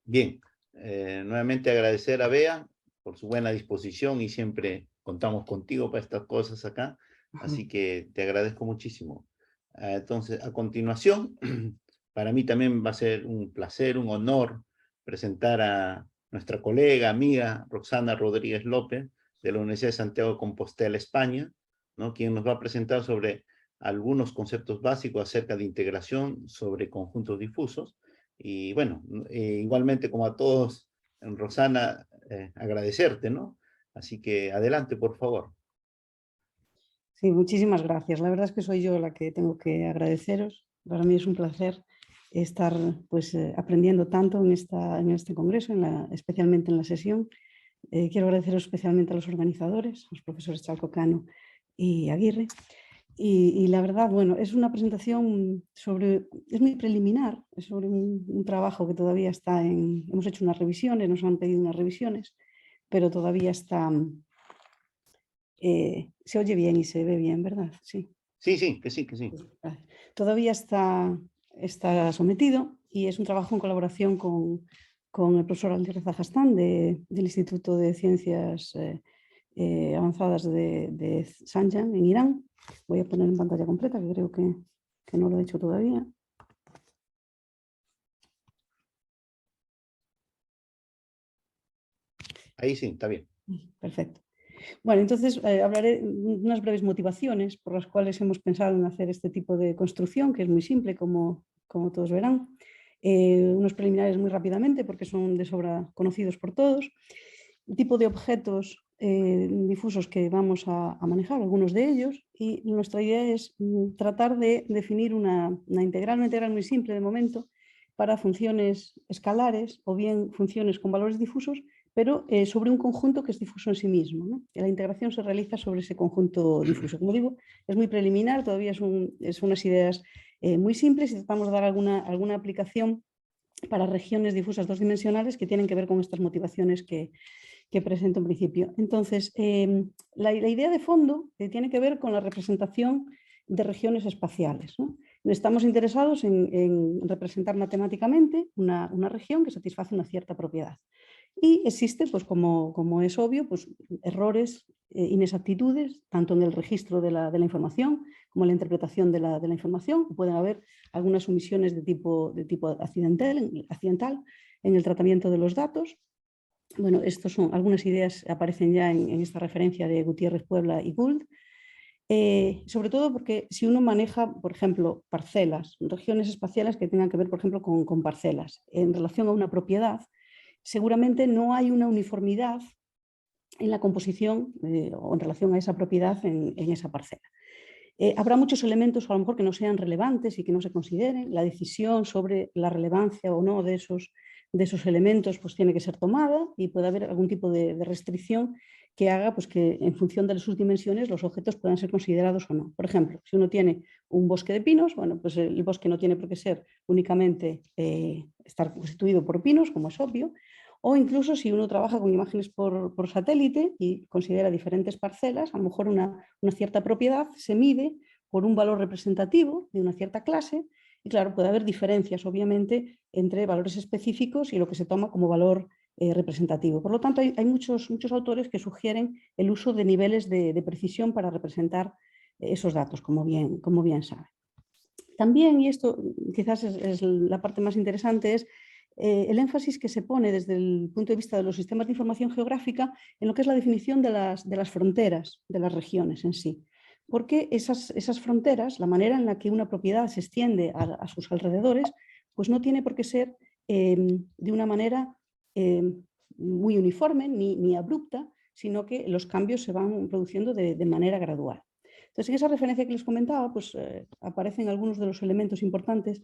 Bien. Nuevamente agradecer a Bea por su buena disposición y siempre contamos contigo para estas cosas acá. Así que te agradezco muchísimo. Entonces, a continuación, para mí también va a ser un placer, un honor presentar a nuestra colega, amiga, Roxana Rodríguez López, de la Universidad de Santiago de Compostela, España, ¿no? Quien nos va a presentar sobre algunos conceptos básicos acerca de integración sobre conjuntos difusos. Y bueno, igualmente como a todos, Rosana, agradecerte, ¿no? Así que adelante, por favor. Sí, muchísimas gracias. La verdad es que soy yo la que tengo que agradeceros. Para mí es un placer estar pues, aprendiendo tanto en este congreso, especialmente en la sesión. Quiero agradeceros especialmente a los organizadores, los profesores Chalco Cano y Aguirre. Y la verdad, bueno, es una presentación es muy preliminar, es sobre un trabajo que todavía está hemos hecho unas revisiones, nos han pedido unas revisiones, pero todavía está, se oye bien y se ve bien, ¿verdad? Sí. Sí, sí, que sí, que sí. Todavía está sometido y es un trabajo en colaboración con el profesor Aldi Reza Hastán del Instituto de Ciencias Avanzadas de Zanjan en Irán. Voy a poner en pantalla completa, que creo que no lo he hecho todavía. Ahí sí, está bien. Perfecto. Bueno, entonces hablaré de unas breves motivaciones por las cuales hemos pensado en hacer este tipo de construcción, que es muy simple, como todos verán. Unos preliminares muy rápidamente, porque son de sobra conocidos por todos. El tipo de objetos difusos que vamos a manejar, algunos de ellos, y nuestra idea es tratar de definir una integral muy simple de momento para funciones escalares o bien funciones con valores difusos, pero sobre un conjunto que es difuso en sí mismo, ¿no? La integración se realiza sobre ese conjunto difuso. Como digo, es muy preliminar, todavía son unas ideas muy simples y tratamos de dar alguna aplicación para regiones difusas dos dimensionales que tienen que ver con estas motivaciones que presento en principio. Entonces, la idea de fondo tiene que ver con la representación de regiones espaciales, ¿no? Estamos interesados en representar matemáticamente una región que satisface una cierta propiedad. Y existe, pues como es obvio, pues errores, inexactitudes, tanto en el registro de la información como en la interpretación de la información. Pueden haber algunas omisiones de tipo accidental en el tratamiento de los datos. Bueno, estas son algunas ideas que aparecen ya en esta referencia de Gutiérrez, Puebla y Gould. Sobre todo porque si uno maneja, por ejemplo, parcelas, regiones espaciales que tengan que ver, por ejemplo, con parcelas, en relación a una propiedad, seguramente no hay una uniformidad en la composición o en relación a esa propiedad en esa parcela. Habrá muchos elementos a lo mejor que no sean relevantes y que no se consideren. La decisión sobre la relevancia o no de esos elementos pues tiene que ser tomada y puede haber algún tipo de restricción que haga pues, que en función de sus dimensiones los objetos puedan ser considerados o no. Por ejemplo, si uno tiene un bosque de pinos, bueno, pues el bosque no tiene por qué ser únicamente estar constituido por pinos, como es obvio, o incluso si uno trabaja con imágenes por satélite y considera diferentes parcelas, a lo mejor una cierta propiedad se mide por un valor representativo de una cierta clase y claro, puede haber diferencias obviamente entre valores específicos y lo que se toma como valor representativo. Por lo tanto, hay muchos autores que sugieren el uso de niveles de precisión para representar esos datos, como bien saben. También, y esto quizás es la parte más interesante, es el énfasis que se pone desde el punto de vista de los sistemas de información geográfica en lo que es la definición de las fronteras de las regiones en sí. Porque esas fronteras, la manera en la que una propiedad se extiende a sus alrededores, pues no tiene por qué ser de una manera muy uniforme ni abrupta, sino que los cambios se van produciendo de manera gradual. Entonces, en esa referencia que les comentaba, pues aparecen algunos de los elementos importantes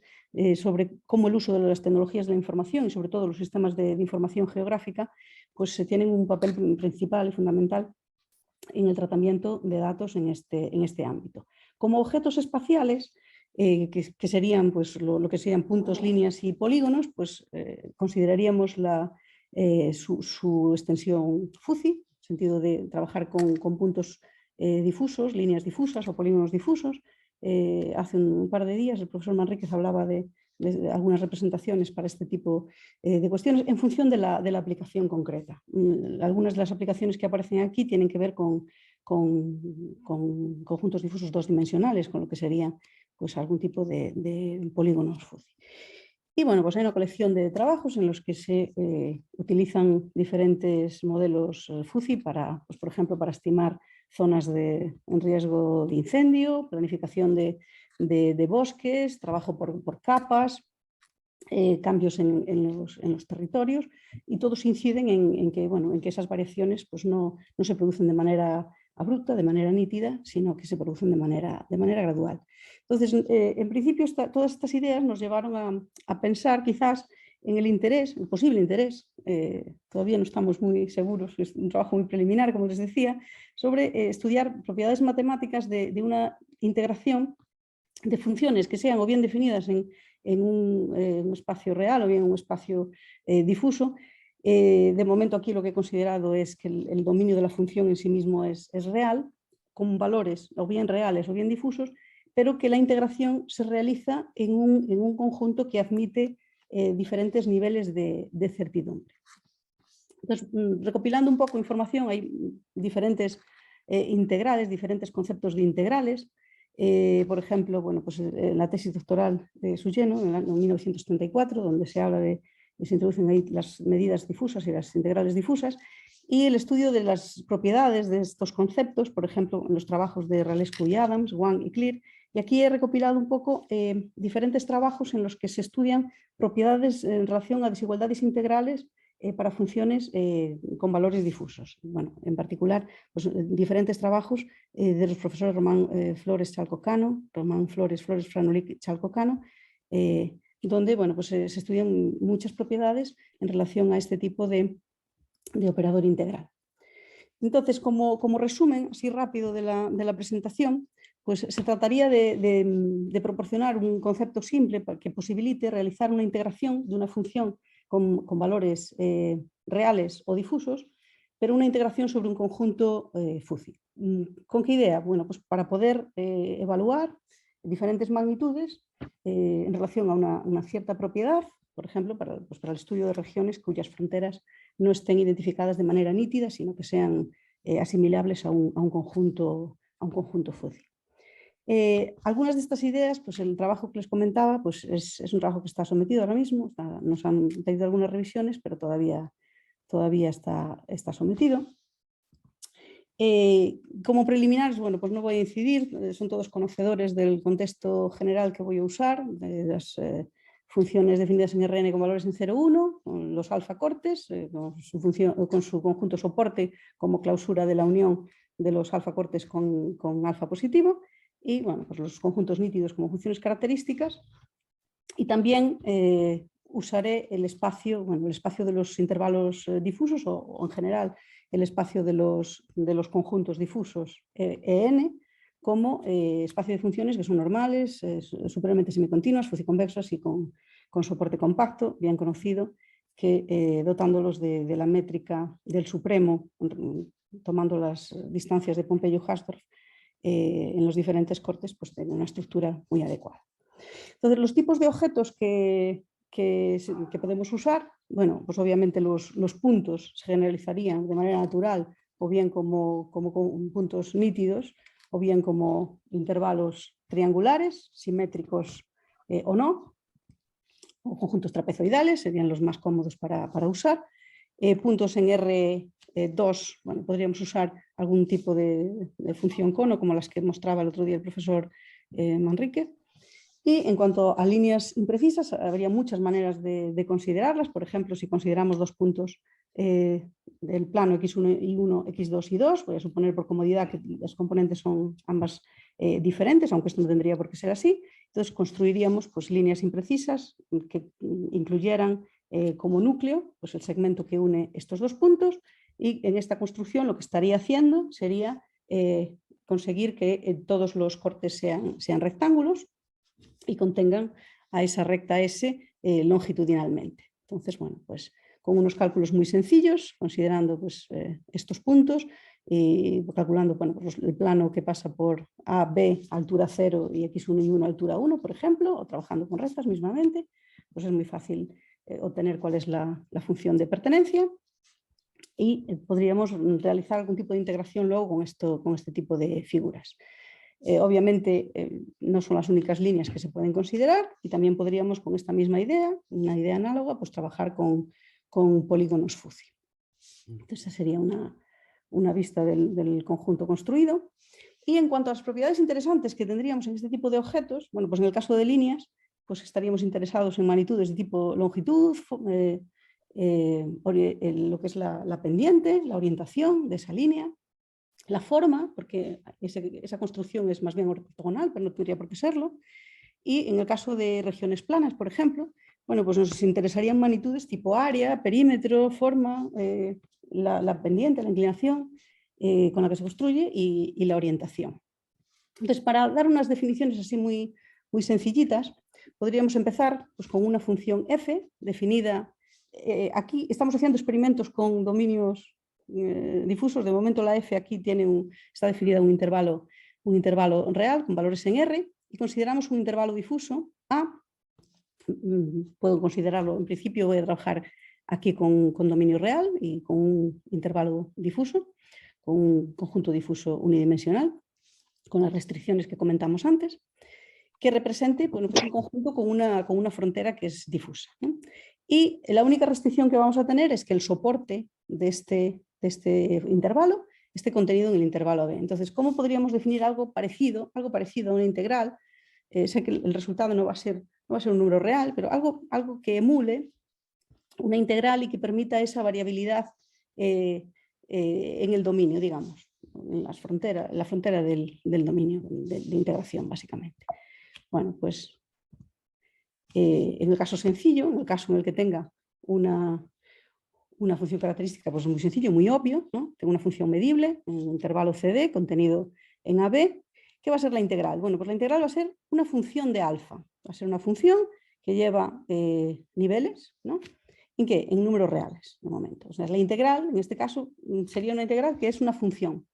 sobre cómo el uso de las tecnologías de la información y sobre todo los sistemas de información geográfica, pues tienen un papel principal y fundamental en el tratamiento de datos en este ámbito. Como objetos espaciales, que serían pues, lo que serían puntos, líneas y polígonos, pues consideraríamos su extensión fuzzy, en el sentido de trabajar con puntos difusos, líneas difusas o polígonos difusos. Hace un par de días el profesor Manríquez hablaba de algunas representaciones para este tipo de cuestiones en función de la aplicación concreta. Algunas de las aplicaciones que aparecen aquí tienen que ver con conjuntos difusos dos-dimensionales, con lo que sería pues, algún tipo de polígonos fuzzy. Y bueno, pues hay una colección de trabajos en los que se utilizan diferentes modelos fuzzy para, pues, por ejemplo, para estimar zonas en riesgo de incendio, planificación de bosques, trabajo por capas, cambios en los territorios, y todos inciden en que esas variaciones pues, no se producen de manera abrupta, de manera nítida, sino que se producen de manera gradual. Entonces, en principio, todas estas ideas nos llevaron a pensar quizás en el posible interés, todavía no estamos muy seguros, es un trabajo muy preliminar, como les decía, sobre estudiar propiedades matemáticas de una integración de funciones que sean o bien definidas en un espacio real o bien en un espacio difuso. De momento aquí lo que he considerado es que el dominio de la función en sí mismo es real, con valores o bien reales o bien difusos, pero que la integración se realiza en un conjunto que admite diferentes niveles de certidumbre. Entonces, recopilando un poco información, hay diferentes integrales, diferentes conceptos de integrales. Por ejemplo, bueno, pues, la tesis doctoral de Sugeno, en el año 1934, donde se habla se introducen ahí las medidas difusas y las integrales difusas, y el estudio de las propiedades de estos conceptos, por ejemplo, en los trabajos de Ralescu y Adams, Wang y Clear. Y aquí he recopilado un poco diferentes trabajos en los que se estudian propiedades en relación a desigualdades integrales para funciones con valores difusos. Bueno, en particular, pues, diferentes trabajos de los profesores Román Flores Chalcocano, Román Flores Franolic Chalcocano, donde bueno, pues, se estudian muchas propiedades en relación a este tipo de operador integral. Entonces, como resumen así rápido de la presentación, pues se trataría de proporcionar un concepto simple que posibilite realizar una integración de una función con valores reales o difusos, pero una integración sobre un conjunto fuzzy. ¿Con qué idea? Bueno, pues para poder evaluar diferentes magnitudes en relación a una cierta propiedad, por ejemplo, para el estudio de regiones cuyas fronteras no estén identificadas de manera nítida, sino que sean asimilables a un conjunto fuzzy. Algunas de estas ideas, pues el trabajo que les comentaba, pues es un trabajo que está sometido ahora mismo, nos han pedido algunas revisiones, pero todavía está sometido. Como preliminares, bueno, pues no voy a incidir, son todos conocedores del contexto general que voy a usar, de las funciones definidas en Rn con valores en 0,1, con los alfa-cortes, con su conjunto soporte como clausura de la unión de los alfa-cortes con alfa positivo, y bueno, pues los conjuntos nítidos como funciones características. Y también usaré el espacio de los intervalos difusos o en general el espacio de los conjuntos difusos En como espacio de funciones que son normales, superiormente semicontinuas, fusiconvexas y con soporte compacto, bien conocido, que dotándolos de la métrica del supremo, tomando las distancias de Pompeyo-Hausdorff, en los diferentes cortes, pues tiene una estructura muy adecuada. Entonces, los tipos de objetos que podemos usar, bueno, pues obviamente los puntos se generalizarían de manera natural o bien como puntos nítidos o bien como intervalos triangulares, simétricos o no, o conjuntos trapezoidales serían los más cómodos para usar. Puntos en R2, bueno, podríamos usar algún tipo de función cono como las que mostraba el otro día el profesor Manríquez. Y en cuanto a líneas imprecisas, habría muchas maneras de considerarlas. Por ejemplo, si consideramos dos puntos del plano x1 y 1, x2 y 2, voy a suponer por comodidad que las componentes son ambas diferentes, aunque esto no tendría por qué ser así. Entonces construiríamos pues, líneas imprecisas que incluyeran como núcleo pues, el segmento que une estos dos puntos, y en esta construcción lo que estaría haciendo sería conseguir que todos los cortes sean rectángulos. y contengan a esa recta S longitudinalmente. Entonces, bueno, pues con unos cálculos muy sencillos, considerando pues, estos puntos y calculando bueno, pues el plano que pasa por A, B, altura 0 y X1 y 1, altura 1, por ejemplo, o trabajando con rectas mismamente, pues es muy fácil obtener cuál es la función de pertenencia y podríamos realizar algún tipo de integración luego con este tipo de figuras. Obviamente no son las únicas líneas que se pueden considerar y también podríamos con esta misma idea, una idea análoga, pues trabajar con polígonos fuzzy. Entonces esa sería una vista del conjunto construido. Y en cuanto a las propiedades interesantes que tendríamos en este tipo de objetos, bueno, pues en el caso de líneas, pues estaríamos interesados en magnitudes de tipo longitud, lo que es la pendiente, la orientación de esa línea, la forma, porque esa construcción es más bien ortogonal, pero no tendría por qué serlo, y en el caso de regiones planas, por ejemplo, bueno, pues nos interesarían magnitudes tipo área, perímetro, forma, la pendiente, la inclinación con la que se construye y la orientación. Entonces, para dar unas definiciones así muy, muy sencillitas, podríamos empezar pues, con una función f definida. Aquí estamos haciendo experimentos con dominios difusos. De momento la f aquí está definida un intervalo real con valores en R y consideramos un intervalo difuso A. Puedo considerarlo, en principio voy a trabajar aquí con dominio real y con un intervalo difuso, con un conjunto difuso unidimensional, con las restricciones que comentamos antes, que represente bueno, pues un conjunto con una frontera que es difusa, ¿no? Y la única restricción que vamos a tener es que el soporte de este intervalo esté contenido en el intervalo AB. Entonces, ¿cómo podríamos definir algo parecido a una integral? Sé que el resultado no va a ser un número real, pero algo que emule una integral y que permita esa variabilidad en el dominio, digamos, en la frontera del dominio de integración, básicamente. Bueno, pues en el caso sencillo, en el caso en el que tenga una función característica, pues es muy sencillo, muy obvio, ¿no? Tengo una función medible, un intervalo CD contenido en AB. ¿Qué va a ser la integral? Bueno, pues la integral va a ser una función de alfa. Va a ser una función que lleva niveles, ¿no? ¿En qué? En números reales, de momento. O sea, la integral, en este caso, sería una integral que es una función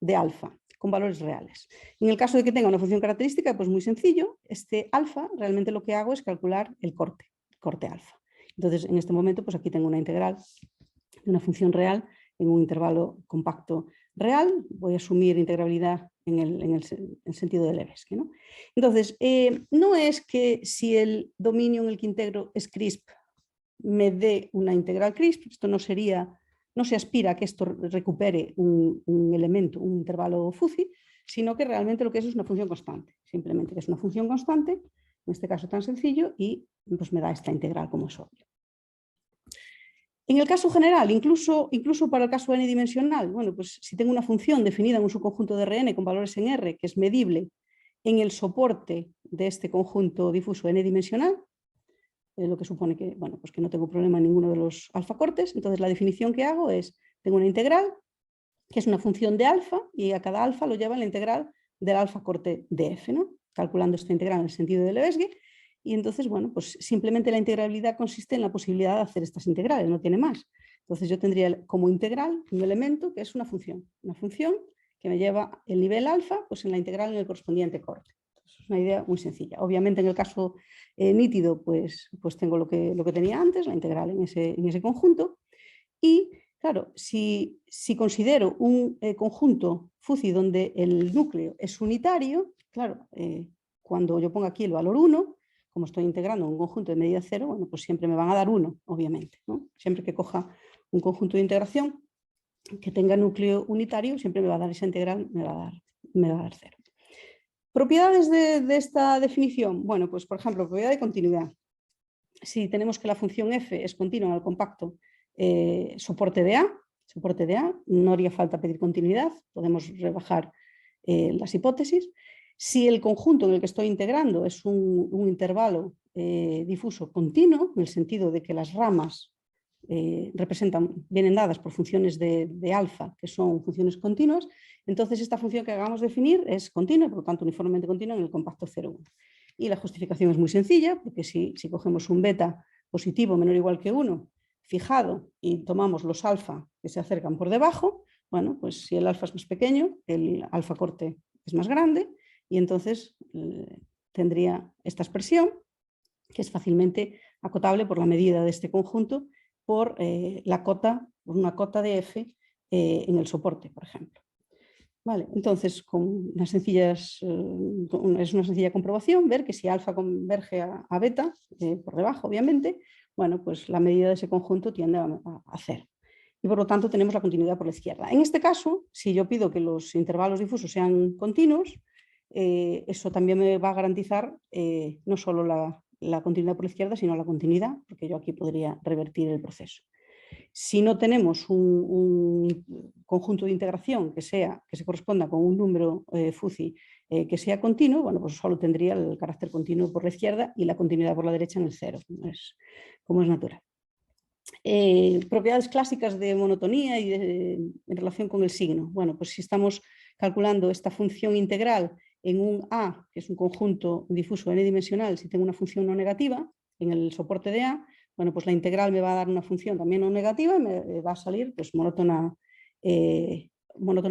de alfa, con valores reales. En el caso de que tenga una función característica, pues muy sencillo, este alfa, realmente lo que hago es calcular el corte alfa. Entonces, en este momento, pues aquí tengo una integral de una función real en un intervalo compacto real. Voy a asumir integrabilidad en el sentido de Lebesgue, ¿no? Entonces, no es que si el dominio en el que integro es crisp me dé una integral crisp, esto no se aspira a que esto recupere un elemento, un intervalo fuzzy, sino que realmente lo que es una función constante, simplemente que es una función constante, en este caso tan sencillo, y pues me da esta integral como es obvio. En el caso general, incluso para el caso n-dimensional, bueno, pues si tengo una función definida en un subconjunto de Rn con valores en R, que es medible en el soporte de este conjunto difuso n-dimensional, lo que supone que, bueno, pues que no tengo problema en ninguno de los alfacortes. Entonces la definición que hago es, tengo una integral que es una función de alfa y a cada alfa lo lleva en la integral del alfa corte de f, ¿no? Calculando esta integral en el sentido de Lebesgue. Y entonces, bueno, pues simplemente la integrabilidad consiste en la posibilidad de hacer estas integrales, no tiene más. Entonces yo tendría como integral un elemento que es una función que me lleva el nivel alfa pues en la integral en el correspondiente corte. Es una idea muy sencilla. Obviamente en el caso nítido pues tengo lo que tenía antes, la integral en ese conjunto. Y claro, si considero un conjunto fuzzy donde el núcleo es unitario, claro, cuando yo pongo aquí el valor 1, como estoy integrando un conjunto de medida 0, bueno, pues siempre me van a dar 1, obviamente, ¿no? Siempre que coja un conjunto de integración que tenga núcleo unitario, siempre me va a dar esa integral, me va a dar 0. Propiedades de esta definición. Bueno, pues por ejemplo, propiedad de continuidad. Si tenemos que la función f es continua en el compacto soporte de A, no haría falta pedir continuidad, podemos rebajar las hipótesis. Si el conjunto en el que estoy integrando es un intervalo difuso continuo, en el sentido de que las ramas vienen dadas por funciones de alfa, que son funciones continuas, entonces esta función que acabamos de definir es continua, por lo tanto uniformemente continua en el compacto 0,1. Y la justificación es muy sencilla, porque si cogemos un beta positivo menor o igual que 1 fijado y tomamos los alfa que se acercan por debajo, bueno, pues si el alfa es más pequeño, el alfa corte es más grande y entonces tendría esta expresión que es fácilmente acotable por la medida de este conjunto por una cota de f en el soporte, por ejemplo. Vale, entonces, es una sencilla comprobación ver que si alfa converge a beta, por debajo obviamente, bueno, pues la medida de ese conjunto tiende a 0. Y por lo tanto tenemos la continuidad por la izquierda. En este caso, si yo pido que los intervalos difusos sean continuos, eso también me va a garantizar no solo la continuidad por la izquierda, sino la continuidad, porque yo aquí podría revertir el proceso. Si no tenemos un conjunto de integración que se corresponda con un número fuzzy que sea continuo, bueno, pues solo tendría el carácter continuo por la izquierda y la continuidad por la derecha en el 0, como es natural. Propiedades clásicas de monotonía y en relación con el signo. Bueno, pues si estamos calculando esta función integral en un A, que es un conjunto difuso n-dimensional, si tengo una función no negativa en el soporte de A, bueno, pues la integral me va a dar una función también no negativa y me va a salir pues monótona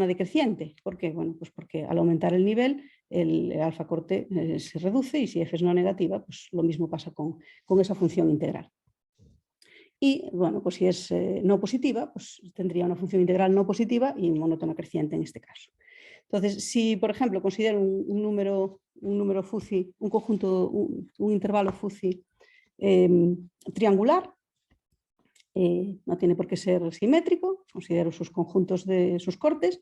decreciente. ¿Por qué? Bueno, pues porque al aumentar el nivel el alfa corte se reduce y si f es no negativa, pues lo mismo pasa con esa función integral. Y bueno, pues si es no positiva, pues tendría una función integral no positiva y monótona creciente en este caso. Entonces, si por ejemplo considero un número fuzzy, un conjunto, un intervalo fuzzy triangular, no tiene por qué ser simétrico, considero sus conjuntos de sus cortes,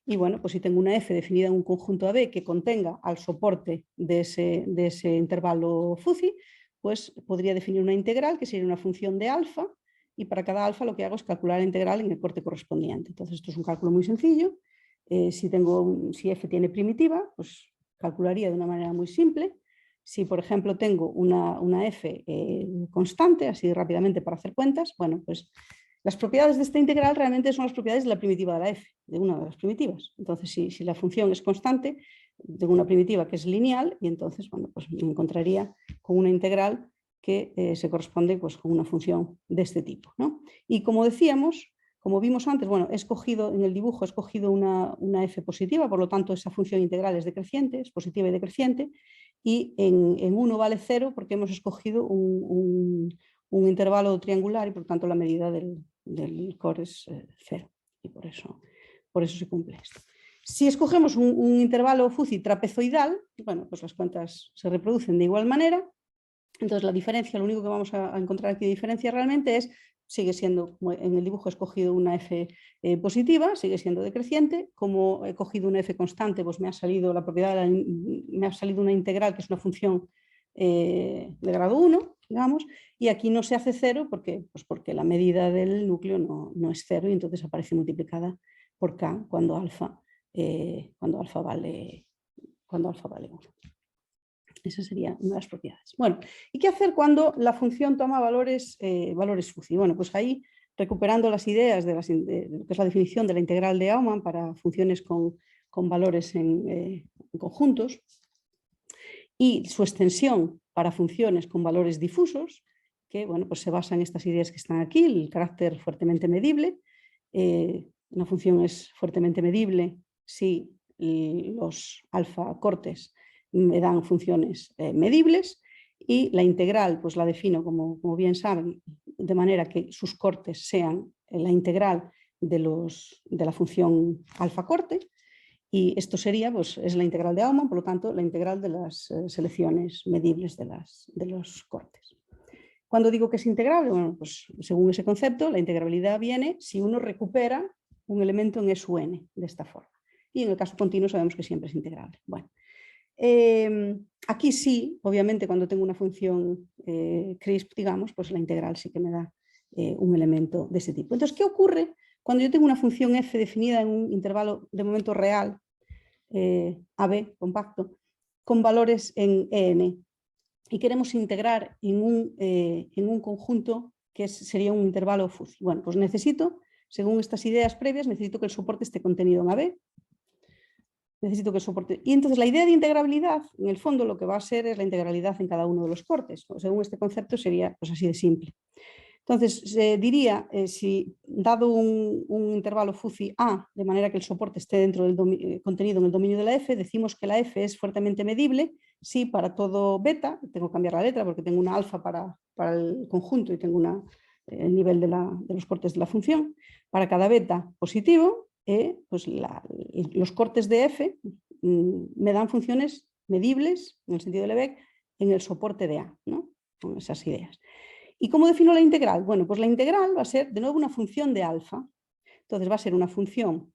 y bueno, pues si tengo una f definida en un conjunto AB que contenga al soporte de ese intervalo fuzzy, pues podría definir una integral que sería una función de alfa, y para cada alfa lo que hago es calcular la integral en el corte correspondiente. Entonces esto es un cálculo muy sencillo. Si f tiene primitiva, pues calcularía de una manera muy simple. Si, por ejemplo, tengo una f constante, así rápidamente para hacer cuentas, bueno, pues las propiedades de esta integral realmente son las propiedades de la primitiva de la f, de una de las primitivas. Entonces, si la función es constante, tengo una primitiva que es lineal y entonces, bueno, pues me encontraría con una integral que se corresponde pues, con una función de este tipo, ¿no? Y como decíamos, como vimos antes, bueno, en el dibujo he escogido una f positiva, por lo tanto esa función integral es decreciente, es positiva y decreciente, y en 1 vale 0 porque hemos escogido un intervalo triangular y por tanto la medida del core es 0 y por eso se cumple esto. Si escogemos un intervalo fuzzy trapezoidal, bueno, pues las cuentas se reproducen de igual manera. Entonces la diferencia, lo único que vamos a encontrar aquí de diferencia realmente sigue siendo, como en el dibujo he escogido una f positiva, sigue siendo decreciente. Como he cogido una f constante, pues me ha salido una integral que es una función de grado 1, digamos, y aquí no se hace 0 porque la medida del núcleo no es 0 y entonces aparece multiplicada por k cuando alfa vale 1. Esa sería una de las propiedades. Bueno, ¿y qué hacer cuando la función toma valores fuzzy? Bueno, pues ahí, recuperando las ideas de lo que es la definición de la integral de Aumann para funciones con valores en conjuntos y su extensión para funciones con valores difusos, que bueno, pues se basa en estas ideas que están aquí, el carácter fuertemente medible. Una función es fuertemente medible si los alfa cortes me dan funciones medibles y la integral pues la defino como bien saben de manera que sus cortes sean la integral de la función alfa corte y esto sería pues es la integral de Aumann, por lo tanto la integral de las selecciones medibles de los cortes. Cuando digo que es integrable, bueno, pues según ese concepto la integrabilidad viene si uno recupera un elemento en E sub n de esta forma y en el caso continuo sabemos que siempre es integrable. Bueno, aquí sí, obviamente cuando tengo una función crisp, digamos, pues la integral sí que me da un elemento de ese tipo. Entonces, ¿qué ocurre cuando yo tengo una función f definida en un intervalo de momento real, AB, compacto, con valores en EN y queremos integrar en un conjunto que sería un intervalo fuzzy? Bueno, pues según estas ideas previas, necesito que el soporte esté contenido en AB. necesito que el soporte. Y entonces la idea de integrabilidad, en el fondo, lo que va a ser es la integralidad en cada uno de los cortes. Según este concepto sería pues así de simple. Entonces, diría, si dado un intervalo FUCI A, de manera que el soporte esté dentro del contenido en el dominio de la F, decimos que la F es fuertemente medible si para todo beta, tengo que cambiar la letra porque tengo una alfa para el conjunto y tengo el nivel de los cortes de la función, para cada beta positivo, pues los cortes de F me dan funciones medibles, en el sentido de Lebesgue, en el soporte de A, ¿no? Con esas ideas. ¿Y cómo defino la integral? Bueno, pues la integral va a ser de nuevo una función de alfa. Entonces va a ser una función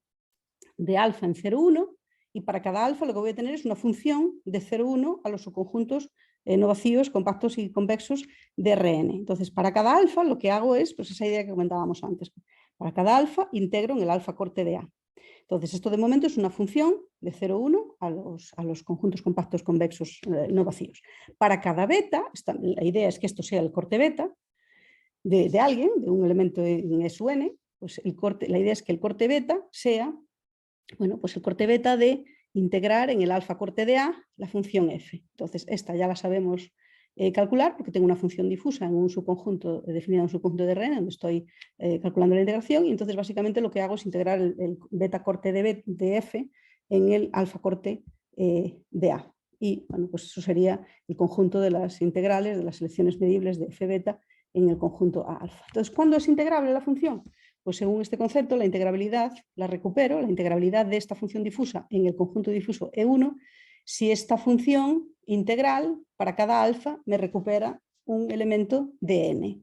de alfa en 0,1 y para cada alfa lo que voy a tener es una función de 0,1 a los subconjuntos no vacíos, compactos y convexos de Rn. Entonces para cada alfa lo que hago es pues esa idea que comentábamos antes. Para cada alfa integro en el alfa corte de A. Entonces, esto de momento es una función de 0,1 a los conjuntos compactos convexos no vacíos. Para cada beta, la idea es que esto sea el corte beta de alguien, de un elemento en SUN, pues la idea es que el corte beta sea, bueno, pues el corte beta de integrar en el alfa corte de A la función f. Entonces, esta ya la sabemos calcular porque tengo una función difusa en un subconjunto, definida en un subconjunto de Rn, donde estoy calculando la integración, y entonces básicamente lo que hago es integrar el beta corte de f en el alfa corte de A. Y bueno, pues eso sería el conjunto de las integrales de las selecciones medibles de f beta en el conjunto A alfa. Entonces, ¿cuándo es integrable la función? Pues según este concepto, la integrabilidad la recupero, la integrabilidad de esta función difusa en el conjunto difuso E1, si esta función integral para cada alfa me recupera un elemento de n.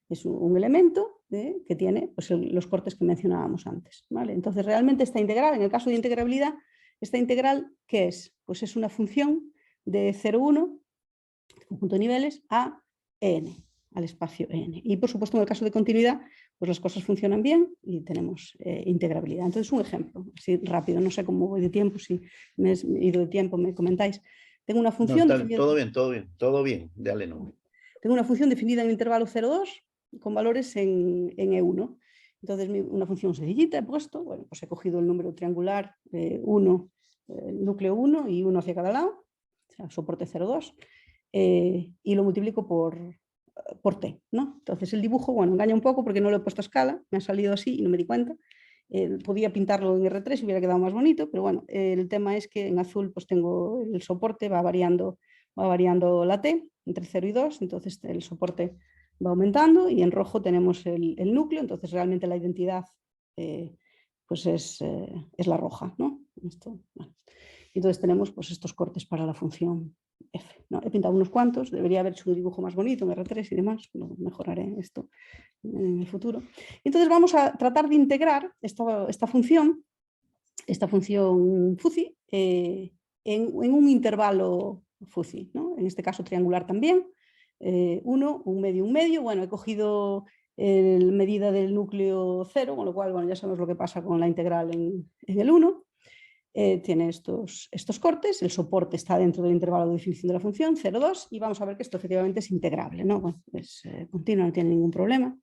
Es un elemento que tiene pues, los cortes que mencionábamos antes, ¿vale? Entonces, realmente esta integral, en el caso de integrabilidad, esta integral, ¿qué es? Pues es una función de 0,1, conjunto de niveles, a n, al espacio n. Y, por supuesto, en el caso de continuidad, pues las cosas funcionan bien y tenemos integrabilidad. Entonces, un ejemplo, así rápido, no sé cómo voy de tiempo, si me he ido de tiempo, me comentáis. Tengo una función... No, todo bien, dale no. Tengo una función definida en el intervalo 0,2 con valores en E1. Entonces, una función sencillita he puesto, bueno, pues he cogido el número triangular 1, el núcleo 1 y 1 hacia cada lado, o sea, soporte 0,2, y lo multiplico por t, ¿no? Entonces el dibujo, bueno, engaña un poco porque no lo he puesto a escala, me ha salido así y no me di cuenta. Podía pintarlo en R3 y hubiera quedado más bonito, pero bueno, el tema es que en azul pues tengo el soporte, va variando la t entre 0 y 2, entonces el soporte va aumentando, y en rojo tenemos el núcleo, entonces realmente la identidad pues es la roja, ¿no? Esto, bueno. Entonces tenemos pues estos cortes para la función f, ¿no? He pintado unos cuantos, debería haber hecho un dibujo más bonito en R3 y demás, mejoraré esto en el futuro. Entonces vamos a tratar de integrar esta función FUCI en un intervalo FUCI, ¿no? En este caso triangular también, 1, un medio, bueno, he cogido la medida del núcleo 0, con lo cual, bueno, ya sabemos lo que pasa con la integral en el 1. Tiene estos cortes, el soporte está dentro del intervalo de definición de la función, 0,2, y vamos a ver que esto efectivamente es integrable, ¿no? Bueno, es continua, no tiene ningún problema.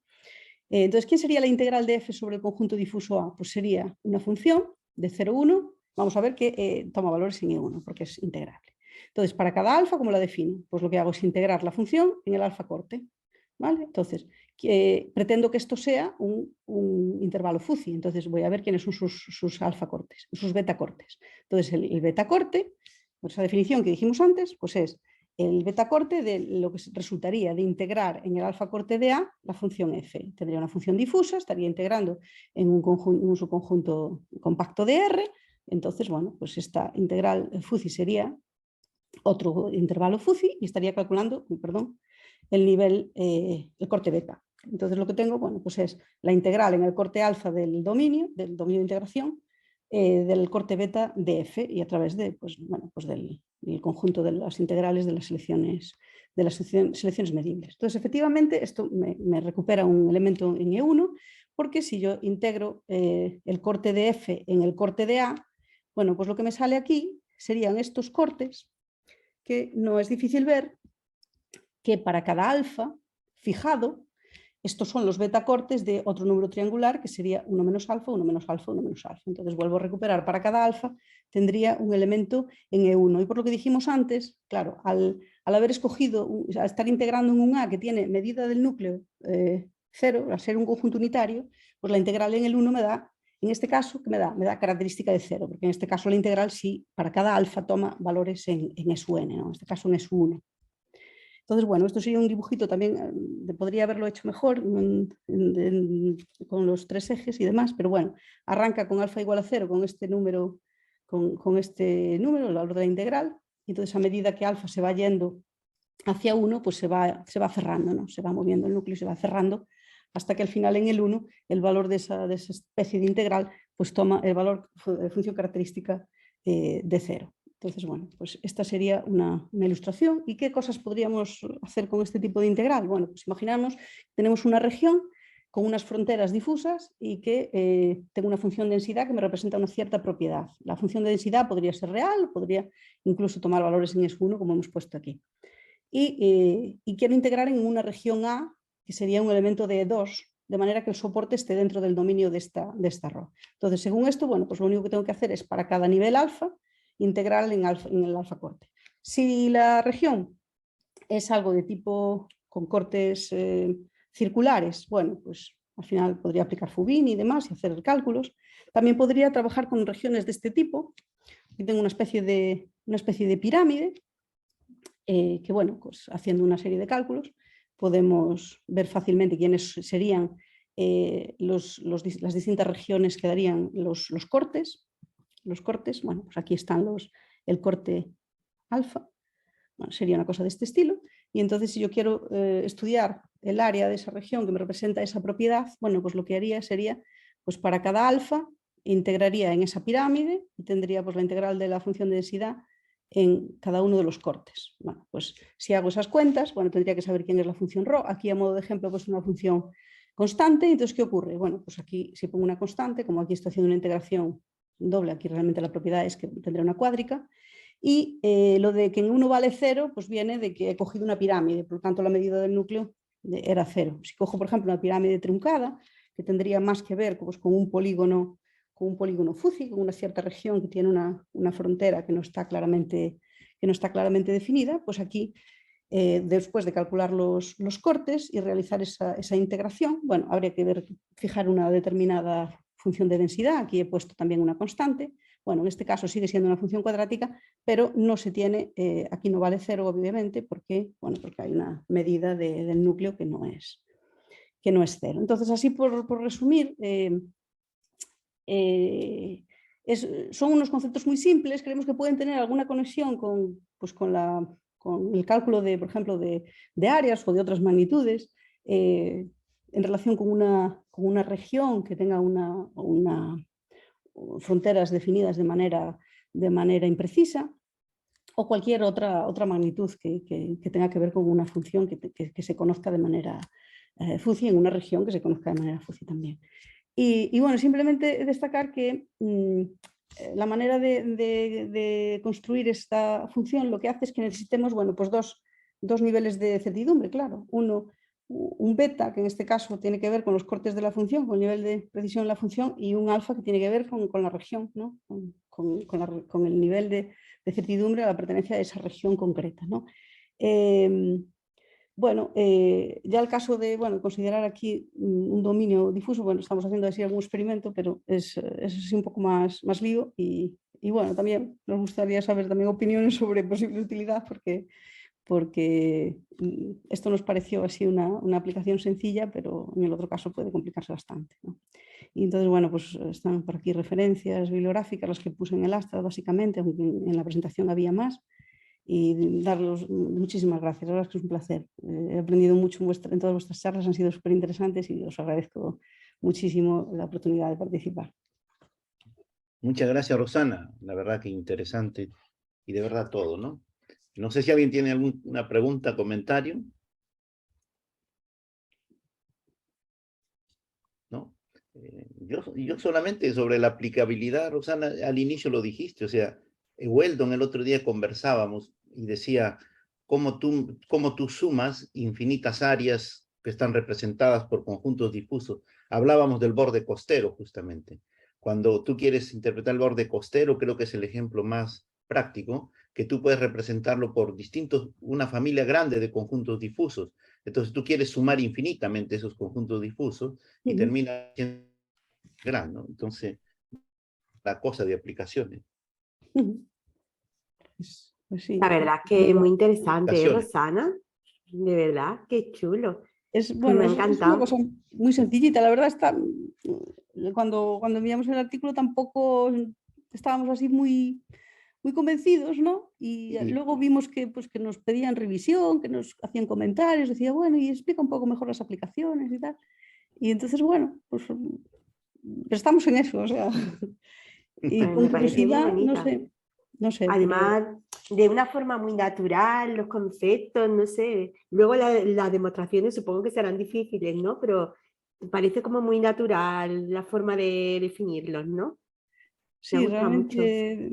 Entonces, ¿quién sería la integral de f sobre el conjunto difuso A? Pues sería una función de 0,1, vamos a ver que toma valores en E1, porque es integrable. Entonces, para cada alfa, ¿cómo la defino? Pues lo que hago es integrar la función en el alfa corte, ¿vale? Entonces, pretendo que esto sea un intervalo FUCI, entonces voy a ver quiénes son sus alfa cortes, sus beta cortes. Entonces, el beta corte, por esa definición que dijimos antes, pues es el beta corte de lo que resultaría de integrar en el alfa corte de A la función f. Tendría una función difusa, estaría integrando en un subconjunto compacto de R, entonces, bueno, pues esta integral FUCI sería otro intervalo FUCI y estaría calculando, perdón, el nivel, el corte beta. Entonces lo que tengo, bueno, pues es la integral en el corte alfa del dominio de integración, del corte beta de f, y a través de, pues, bueno, pues del conjunto de las integrales de las selecciones medibles. Entonces, efectivamente, esto me recupera un elemento en E1, porque si yo integro el corte de f en el corte de A, bueno, pues lo que me sale aquí serían estos cortes, que no es difícil ver que para cada alfa fijado, estos son los betacortes de otro número triangular que sería 1 menos alfa, 1 menos alfa, 1 menos alfa. Entonces vuelvo a recuperar, para cada alfa tendría un elemento en E1. Y por lo que dijimos antes, claro, al haber escogido, al estar integrando en un A que tiene medida del núcleo 0, al ser un conjunto unitario, pues la integral en el 1 me da, en este caso, ¿qué me da? Me da característica de 0, porque en este caso la integral sí, para cada alfa toma valores en SUN, ¿no? En este caso en SU1. Entonces, bueno, esto sería un dibujito también, podría haberlo hecho mejor con los 3 ejes y demás, pero bueno, arranca con alfa igual a 0, con este número, el valor de la integral, y entonces a medida que alfa se va yendo hacia 1, pues se va cerrando, ¿no? Se va moviendo el núcleo y se va cerrando, hasta que al final en el 1, el valor de esa especie de integral, pues toma el valor de función característica de 0. Entonces, bueno, pues esta sería una ilustración. ¿Y qué cosas podríamos hacer con este tipo de integral? Bueno, pues imaginamos que tenemos una región con unas fronteras difusas y que tengo una función de densidad que me representa una cierta propiedad. La función de densidad podría ser real, podría incluso tomar valores en S1, como hemos puesto aquí. Y quiero integrar en una región A, que sería un elemento de E2, de manera que el soporte esté dentro del dominio de esta RO. Entonces, según esto, bueno, pues lo único que tengo que hacer es para cada nivel alfa, integral en el alfa corte. Si la región es algo de tipo con cortes circulares, bueno, pues al final podría aplicar Fubini y demás y hacer cálculos. También podría trabajar con regiones de este tipo. Aquí tengo una especie de pirámide que, bueno, pues haciendo una serie de cálculos podemos ver fácilmente quiénes serían las distintas regiones que darían los cortes. Los cortes, bueno, pues aquí están el corte alfa, bueno, sería una cosa de este estilo, y entonces si yo quiero estudiar el área de esa región que me representa esa propiedad, bueno, pues lo que haría sería, pues para cada alfa, integraría en esa pirámide y tendría pues la integral de la función de densidad en cada uno de los cortes. Bueno, pues si hago esas cuentas, bueno, tendría que saber quién es la función ρ, aquí a modo de ejemplo pues una función constante, entonces ¿qué ocurre? Bueno, pues aquí si pongo una constante, como aquí estoy haciendo una integración doble, aquí realmente la propiedad es que tendré una cuádrica, y lo de que en 1 vale 0, pues viene de que he cogido una pirámide, por lo tanto la medida del núcleo era 0. Si cojo, por ejemplo, una pirámide truncada, que tendría más que ver pues, con un polígono fuzzy, con una cierta región que tiene una frontera que no está claramente definida, pues aquí, después de calcular los cortes y realizar esa integración, bueno, habría que fijar una determinada función de densidad, aquí he puesto también una constante, bueno, en este caso sigue siendo una función cuadrática, pero no se tiene, aquí no vale 0 obviamente, porque hay una medida del núcleo que no es 0. Entonces, así por resumir, son unos conceptos muy simples, creemos que pueden tener alguna conexión con el cálculo de, por ejemplo, de áreas o de otras magnitudes, en relación con una región que tenga fronteras definidas de manera imprecisa, o cualquier otra magnitud que tenga que ver con una función que se conozca de manera fuzzy en una región que se conozca de manera fuzzy también. Y bueno, simplemente destacar que la manera de construir esta función lo que hace es que necesitemos, bueno, pues dos niveles de certidumbre, claro. Uno, un beta, que en este caso tiene que ver con los cortes de la función, con el nivel de precisión de la función, y un alfa que tiene que ver con la región, ¿no? con el nivel de certidumbre a la pertenencia de esa región concreta, ¿no? Bueno, ya el caso de considerar aquí un dominio difuso, bueno, estamos haciendo así algún experimento, pero es un poco más lío y bueno, también nos gustaría saber también opiniones sobre posible utilidad porque esto nos pareció así una aplicación sencilla, pero en el otro caso puede complicarse bastante, ¿no? Y entonces, bueno, pues están por aquí referencias bibliográficas, las que puse en el Astra básicamente, aunque en la presentación había más. Y daros muchísimas gracias, la verdad es que es un placer. He aprendido mucho en todas vuestras charlas, han sido súper interesantes y os agradezco muchísimo la oportunidad de participar. Muchas gracias, Rosana. La verdad que interesante y de verdad todo, ¿no? No sé si alguien tiene alguna pregunta, comentario. ¿No? Yo solamente sobre la aplicabilidad, Rosana, al inicio lo dijiste, o sea, Weldon el otro día conversábamos y decía cómo tú sumas infinitas áreas que están representadas por conjuntos difusos. Hablábamos del borde costero, justamente. Cuando tú quieres interpretar el borde costero, creo que es el ejemplo más práctico, que tú puedes representarlo por una familia grande de conjuntos difusos. Entonces tú quieres sumar infinitamente esos conjuntos difusos y termina siendo grande, ¿no? Entonces, la cosa de aplicaciones. Pues sí. La verdad que es muy interesante, Aplicaciones. Rosana. De verdad, qué chulo. Bueno, me ha es una encantado. cosa muy sencillita. La verdad está, cuando enviamos el artículo tampoco estábamos así muy convencidos, ¿no? Y luego vimos que, pues, que nos pedían revisión, que nos hacían comentarios, decía, bueno, y explica un poco mejor las aplicaciones y tal. Y entonces, bueno, pues estamos en eso, o sea, y Pues con me parece muy curiosidad, bonita. no sé, pero Además, de una forma muy natural, los conceptos, no sé. Luego las demostraciones supongo que serán difíciles, ¿no? Pero parece como muy natural la forma de definirlos, ¿no? Me sí, gusta mucho. realmente,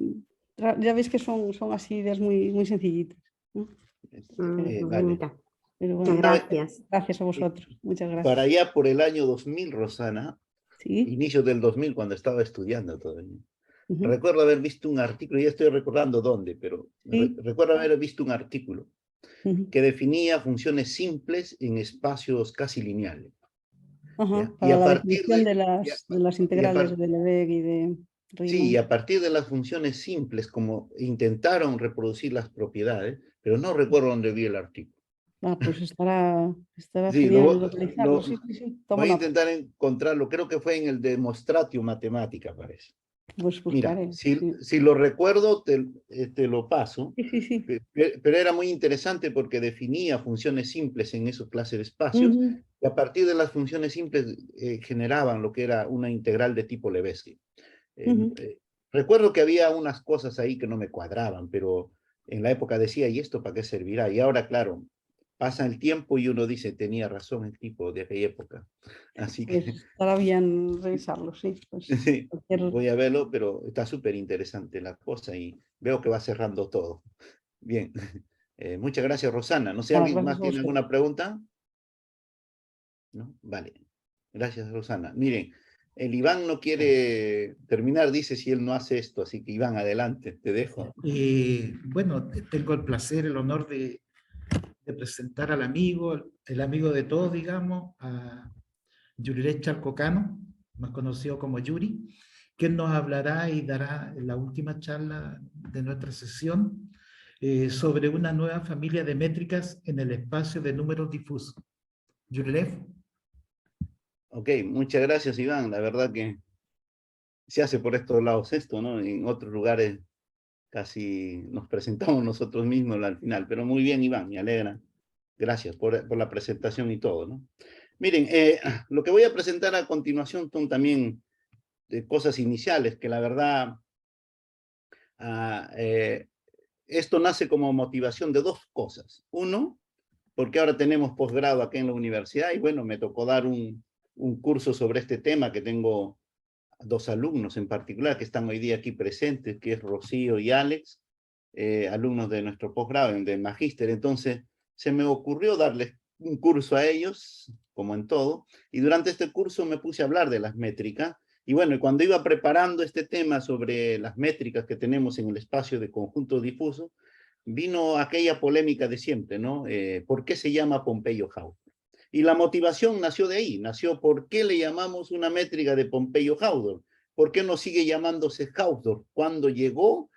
ya ves que son así ideas muy sencillitas, ¿no? Muy Vale. bonita. Pero Muchas bueno, gracias. gracias a vosotros, muchas Para gracias. allá por el año 2000, Rosana, Sí, inicios del 2000, cuando estaba estudiando todavía, ujú, recuerdo haber visto un artículo, ya estoy recordando dónde, pero sí, recuerdo haber visto un artículo ujú, que definía funciones simples en espacios casi lineales. ajá, ¿Ya? Y para a la partir definición de, de y a, las y a integrales par- de Lebesgue y de sí, y Riemann. a partir de las funciones simples, como intentaron reproducir las propiedades, pero no recuerdo dónde vi el artículo. Ah, pues estará Sí, genial localizarlo. Sí, sí, sí, tomo voy a nota. intentar encontrarlo, creo que fue en el Demonstratio Mathematica, parece. Pues Mira, buscaré. Sí, si lo recuerdo, te lo paso, sí, sí, sí. pero era muy interesante porque definía funciones simples en esos clases de espacios, Ujú, y a partir de las funciones simples generaban lo que era una integral de tipo Lebesgue. Eh, ujú. eh, recuerdo que había unas cosas ahí que no me cuadraban, pero en la época decía, ¿y esto para qué servirá? Y ahora, claro, pasa el tiempo y uno dice, tenía razón el tipo de aquella época. Así Pues que estará bien revisarlo, sí. Pues sí, cualquier... voy a verlo, pero está súper interesante la cosa y veo que va cerrando todo. Bien, muchas gracias, Rosana. No sé, ¿alguien gracias más a tiene vosotros. alguna pregunta? ¿No? Vale. Gracias, Rosana. Miren, el Iván no quiere terminar, dice si él no hace esto, así que Iván, adelante, te dejo. Bueno, tengo el placer, el honor de presentar al amigo, el amigo de todos, digamos, a Yurilech Chalcocano, más conocido como Yuri, quien nos hablará y dará la última charla de nuestra sesión sobre una nueva familia de métricas en el espacio de números difusos. Yurilech. Ok, muchas gracias, Iván. La verdad que se hace por estos lados esto, ¿no? En otros lugares casi nos presentamos nosotros mismos al final, pero muy bien, Iván, me alegra. Gracias por la presentación y todo, ¿no? Miren, lo que voy a presentar a continuación son también cosas iniciales, que la verdad, ah, esto nace como motivación de dos cosas. Uno, porque ahora tenemos posgrado aquí en la universidad y bueno, me tocó dar un curso sobre este tema que tengo dos alumnos en particular que están hoy día aquí presentes, que es Rocío y Alex, alumnos de nuestro posgrado, de magíster. Entonces, se me ocurrió darles un curso a ellos, como en todo, y durante este curso me puse a hablar de las métricas. Y bueno, cuando iba preparando este tema sobre las métricas que tenemos en el espacio de conjunto difuso, vino aquella polémica de siempre, ¿no? ¿Por qué se llama Pompeyo-Hausdorff? Y la motivación nació de ahí, nació por qué le llamamos una métrica de Pompeyo-Hausdorff, por qué no sigue llamándose Hausdorff cuando llegó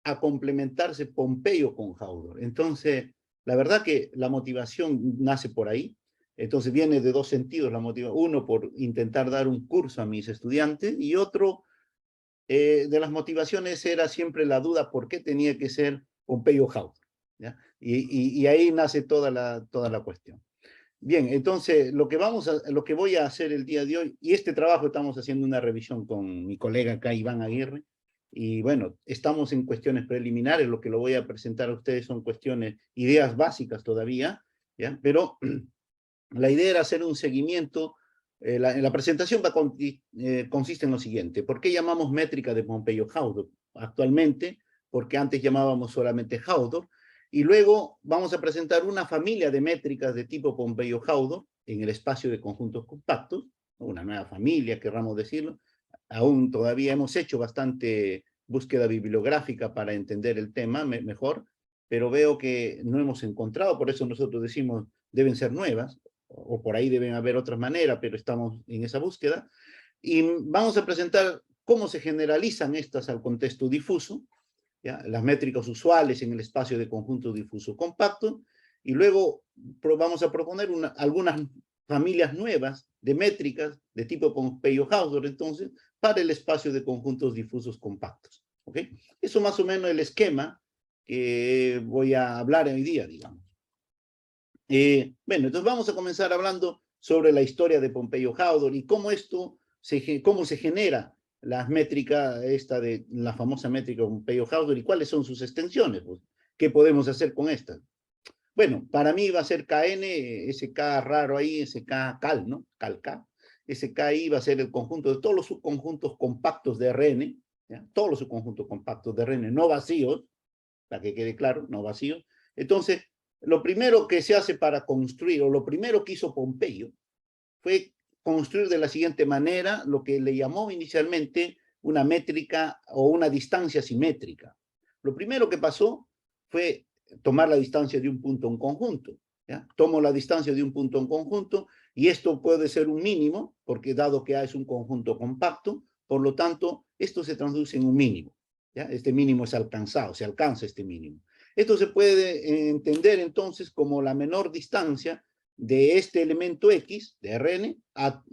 a complementarse Pompeyo con Hausdorff. Entonces, la verdad que la motivación nace por ahí. Entonces viene de dos sentidos la motivación. Uno, por intentar dar un curso a mis estudiantes y otro, de las motivaciones era siempre la duda por qué tenía que ser Pompeyo-Hausdorff. ¿Ya? Y ahí nace toda la cuestión. Bien, entonces lo que voy a hacer el día de hoy, y este trabajo estamos haciendo una revisión con mi colega acá, Iván Aguirre, y bueno, estamos en cuestiones preliminares, lo que lo voy a presentar a ustedes son cuestiones, ideas básicas todavía, ¿ya? Pero la idea era hacer un seguimiento, la presentación consiste en lo siguiente: ¿por qué llamamos métrica de Pompeyo-Hausdorff actualmente? Porque antes llamábamos solamente Hausdorff, Y luego vamos a presentar una familia de métricas de tipo Pompeo-Hawthorne en el espacio de conjuntos compactos, una nueva familia, querramos decirlo. Aún todavía hemos hecho bastante búsqueda bibliográfica para entender el tema mejor, pero veo que no hemos encontrado, por eso nosotros decimos deben ser nuevas, o por ahí deben haber otras maneras, pero estamos en esa búsqueda. Y vamos a presentar cómo se generalizan estas al contexto difuso, ¿ya? Las métricas usuales en el espacio de conjunto difuso compacto, y luego vamos a proponer algunas familias nuevas de métricas de tipo Pompeo-Hawthorne, entonces, para el espacio de conjuntos difusos compactos. ¿Ok? Eso más o menos el esquema que voy a hablar hoy día, digamos. Bueno, entonces vamos a comenzar hablando sobre la historia de Pompeo-Hawthorne y cómo cómo se genera las métricas, de la famosa métrica Pompeo-Hawthorne y cuáles son sus extensiones, pues, qué podemos hacer con estas. Bueno, para mí va a ser KN, ese K raro ahí, ese K cal, ¿no? Cal-K. Ese K ahí va a ser el conjunto de todos los subconjuntos compactos de Rn, ¿ya? Todos los subconjuntos compactos de Rn, no vacíos, para que quede claro, no vacíos. Entonces, lo primero que se hace para construir, o lo primero que hizo Pompeyo, fue construir de la siguiente manera lo que le llamó inicialmente una métrica o una distancia simétrica. Lo primero que pasó fue tomar la distancia de un punto a un conjunto. ¿Ya? Tomo la distancia de un punto a un conjunto y esto puede ser un mínimo, porque dado que A es un conjunto compacto, por lo tanto, esto se traduce en un mínimo. ¿Ya? Este mínimo es alcanzado, se alcanza este mínimo. Esto se puede entender entonces como la menor distancia de este elemento X de Rn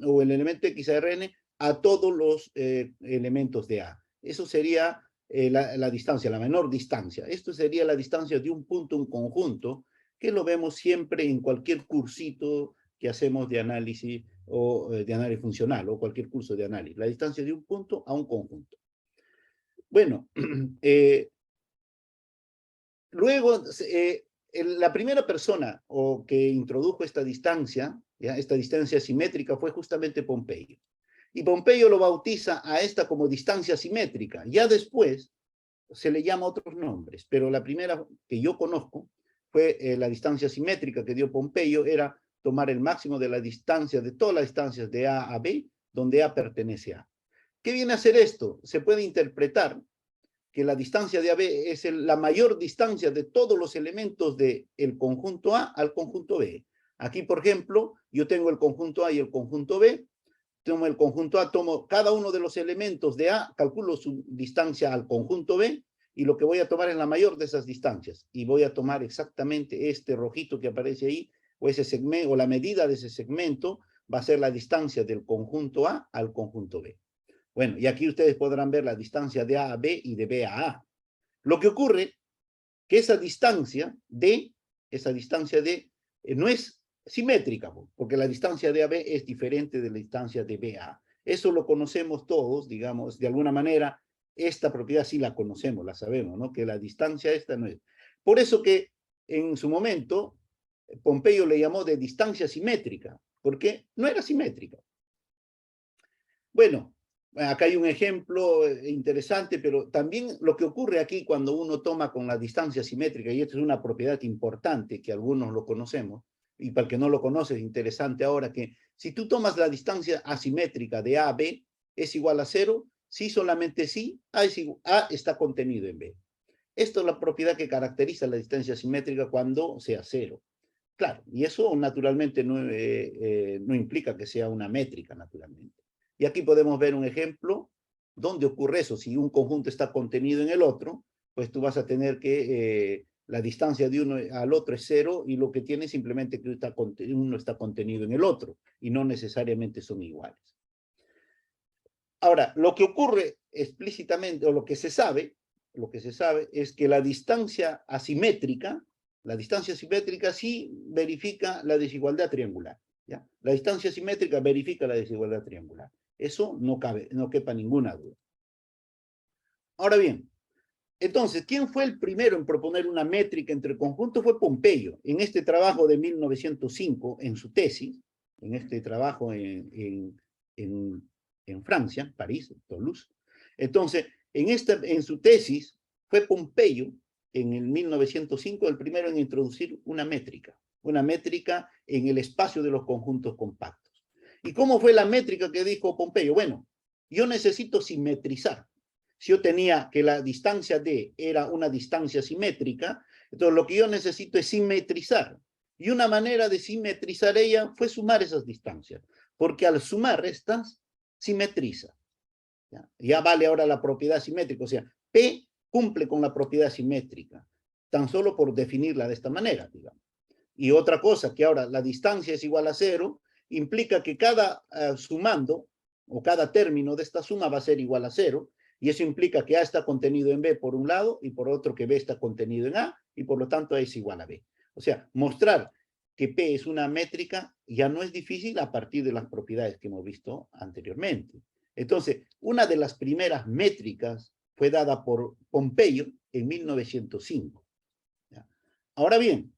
o el elemento X de Rn a todos los elementos de A. Eso sería la distancia, la menor distancia. Esto sería la distancia de un punto a un conjunto, que lo vemos siempre en cualquier cursito que hacemos de análisis o de análisis funcional o cualquier curso de análisis. La distancia de un punto a un conjunto. Bueno, luego la primera persona que introdujo esta distancia, ¿ya? Esta distancia simétrica fue justamente Pompeyo. Y Pompeyo lo bautiza a esta como distancia simétrica. Ya después se le llama otros nombres, pero la primera que yo conozco fue la distancia simétrica que dio Pompeyo, era tomar el máximo de la distancia, de todas las distancias de A a B, donde A pertenece a A. ¿Qué viene a ser esto? Se puede interpretar que la distancia de AB es la mayor distancia de todos los elementos del conjunto A al conjunto B. Aquí, por ejemplo, yo tengo el conjunto A y el conjunto B. Tomo el conjunto A, tomo cada uno de los elementos de A, calculo su distancia al conjunto B, y lo que voy a tomar es la mayor de esas distancias. Y voy a tomar exactamente este rojito que aparece ahí, o ese segmento, o la medida de ese segmento, va a ser la distancia del conjunto A al conjunto B. Bueno, y aquí ustedes podrán ver la distancia de A a B y de B a A. Lo que ocurre que esa distancia D no es simétrica, porque la distancia de AB es diferente de la distancia de BA. Eso lo conocemos todos, digamos, de alguna manera, esta propiedad sí la conocemos, la sabemos, ¿no? Que la distancia esta no es. Por eso que en su momento Pompeyo le llamó de distancia simétrica, porque no era simétrica. Bueno, acá hay un ejemplo interesante, pero también lo que ocurre aquí cuando uno toma con la distancia simétrica, y esto es una propiedad importante que algunos lo conocemos, y para el que no lo conoce es interesante ahora que si tú tomas la distancia asimétrica de A a B es igual a 0, si solamente si A está contenido en B. Esto es la propiedad que caracteriza la distancia simétrica cuando sea 0. Claro, y eso naturalmente no implica que sea una métrica, naturalmente. Y aquí podemos ver un ejemplo donde ocurre eso. Si un conjunto está contenido en el otro, pues tú vas a tener que la distancia de uno al otro es 0 y lo que tiene simplemente que uno está contenido en el otro y no necesariamente son iguales. Ahora, lo que ocurre explícitamente, o lo que se sabe es que la distancia asimétrica sí verifica la desigualdad triangular. ¿Ya? La distancia simétrica verifica la desigualdad triangular. Eso no quepa ninguna duda. Ahora bien, entonces, ¿quién fue el primero en proponer una métrica entre conjuntos? Fue Pompeyo, en este trabajo de 1905, en su tesis, en este trabajo en Francia, París, Toulouse. Entonces, en su tesis, fue Pompeyo en el 1905, el primero en introducir una métrica en el espacio de los conjuntos compactos. ¿Y cómo fue la métrica que dijo Pompeyo? Bueno, yo necesito simetrizar. Si yo tenía que la distancia D era una distancia simétrica, entonces lo que yo necesito es simetrizar. Y una manera de simetrizar ella fue sumar esas distancias, porque al sumar estas, simetriza. Ya vale ahora la propiedad simétrica, o sea, P cumple con la propiedad simétrica, tan solo por definirla de esta manera, digamos. Y otra cosa, que ahora la distancia es igual a 0, implica que cada sumando, o cada término de esta suma va a ser igual a 0, y eso implica que A está contenido en B por un lado, y por otro que B está contenido en A, y por lo tanto A es igual a B. O sea, mostrar que P es una métrica ya no es difícil a partir de las propiedades que hemos visto anteriormente. Entonces, una de las primeras métricas fue dada por Pompeyo en 1905. ¿Ya? Ahora bien,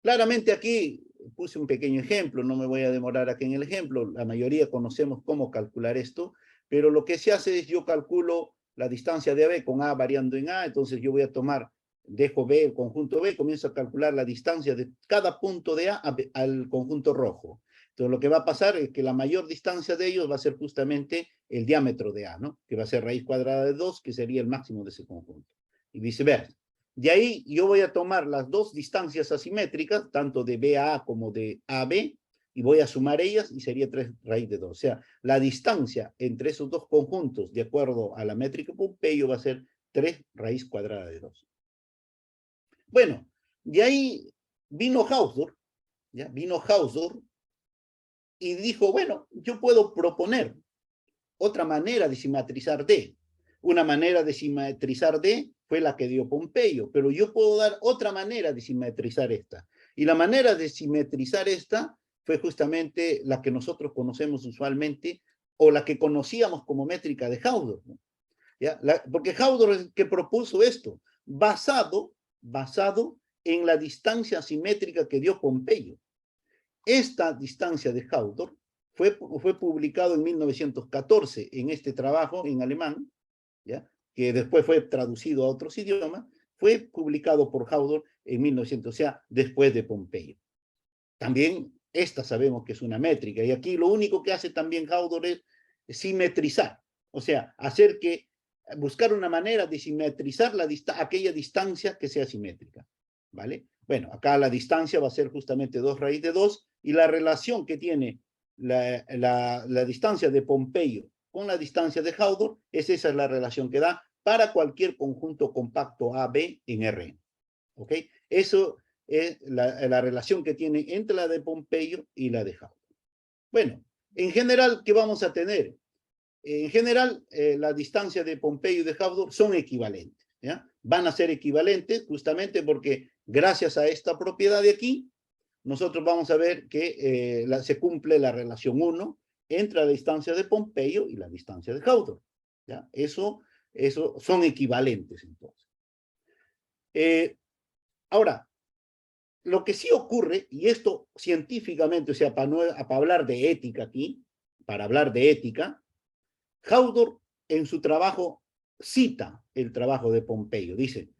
claramente aquí puse un pequeño ejemplo, no me voy a demorar aquí en el ejemplo, la mayoría conocemos cómo calcular esto, pero lo que se hace es yo calculo la distancia de AB con A variando en A, entonces yo voy a tomar, dejo B, el conjunto B, comienzo a calcular la distancia de cada punto de A al conjunto rojo. Entonces lo que va a pasar es que la mayor distancia de ellos va a ser justamente el diámetro de A, ¿no? Que va a ser raíz cuadrada de 2, que sería el máximo de ese conjunto. Y viceversa. De ahí yo voy a tomar las dos distancias asimétricas, tanto de B a A como de A a B, y voy a sumar ellas y sería 3 raíz de 2. O sea, la distancia entre esos dos conjuntos, de acuerdo a la métrica Pompeyo, va a ser 3 raíz cuadrada de 2. Bueno, de ahí vino Hausdorff, ¿ya? Vino Hausdorff y dijo, bueno, yo puedo proponer otra manera de simetrizar D. Una manera de simetrizar D fue la que dio Pompeyo, pero yo puedo dar otra manera de simetrizar esta. Y la manera de simetrizar esta fue justamente la que nosotros conocemos usualmente, o la que conocíamos como métrica de Hausdorff, ¿no? ¿Ya? Porque Hausdorff es el que propuso esto, basado en la distancia asimétrica que dio Pompeyo. Esta distancia de Hausdorff fue publicado en 1914 en este trabajo en alemán, ¿ya? Que después fue traducido a otros idiomas, fue publicado por Hausdorff en 1900, o sea, después de Pompeyo. También esta sabemos que es una métrica, y aquí lo único que hace también Hausdorff es simetrizar, o sea, buscar una manera de simetrizar aquella distancia que sea simétrica, ¿vale? Bueno, acá la distancia va a ser justamente 2 raíz de 2, y la relación que tiene la distancia de Pompeyo con la distancia de Hausdorff, esa es la relación que da para cualquier conjunto compacto AB en Rn. ¿Ok? Eso es la relación que tiene entre la de Pompeyo y la de Hausdorff. Bueno, en general, ¿qué vamos a tener? En general, la distancia de Pompeyo y de Hausdorff son equivalentes, ¿ya? Van a ser equivalentes justamente porque gracias a esta propiedad de aquí, nosotros vamos a ver que se cumple la relación 1 entre la distancia de Pompeyo y la distancia de Hausdorff, ¿ya? Eso son equivalentes, entonces. Ahora, lo que sí ocurre, y esto científicamente, o sea, para hablar de ética aquí, para hablar de ética, Hausdorff en su trabajo cita el trabajo de Pompeyo. Dice,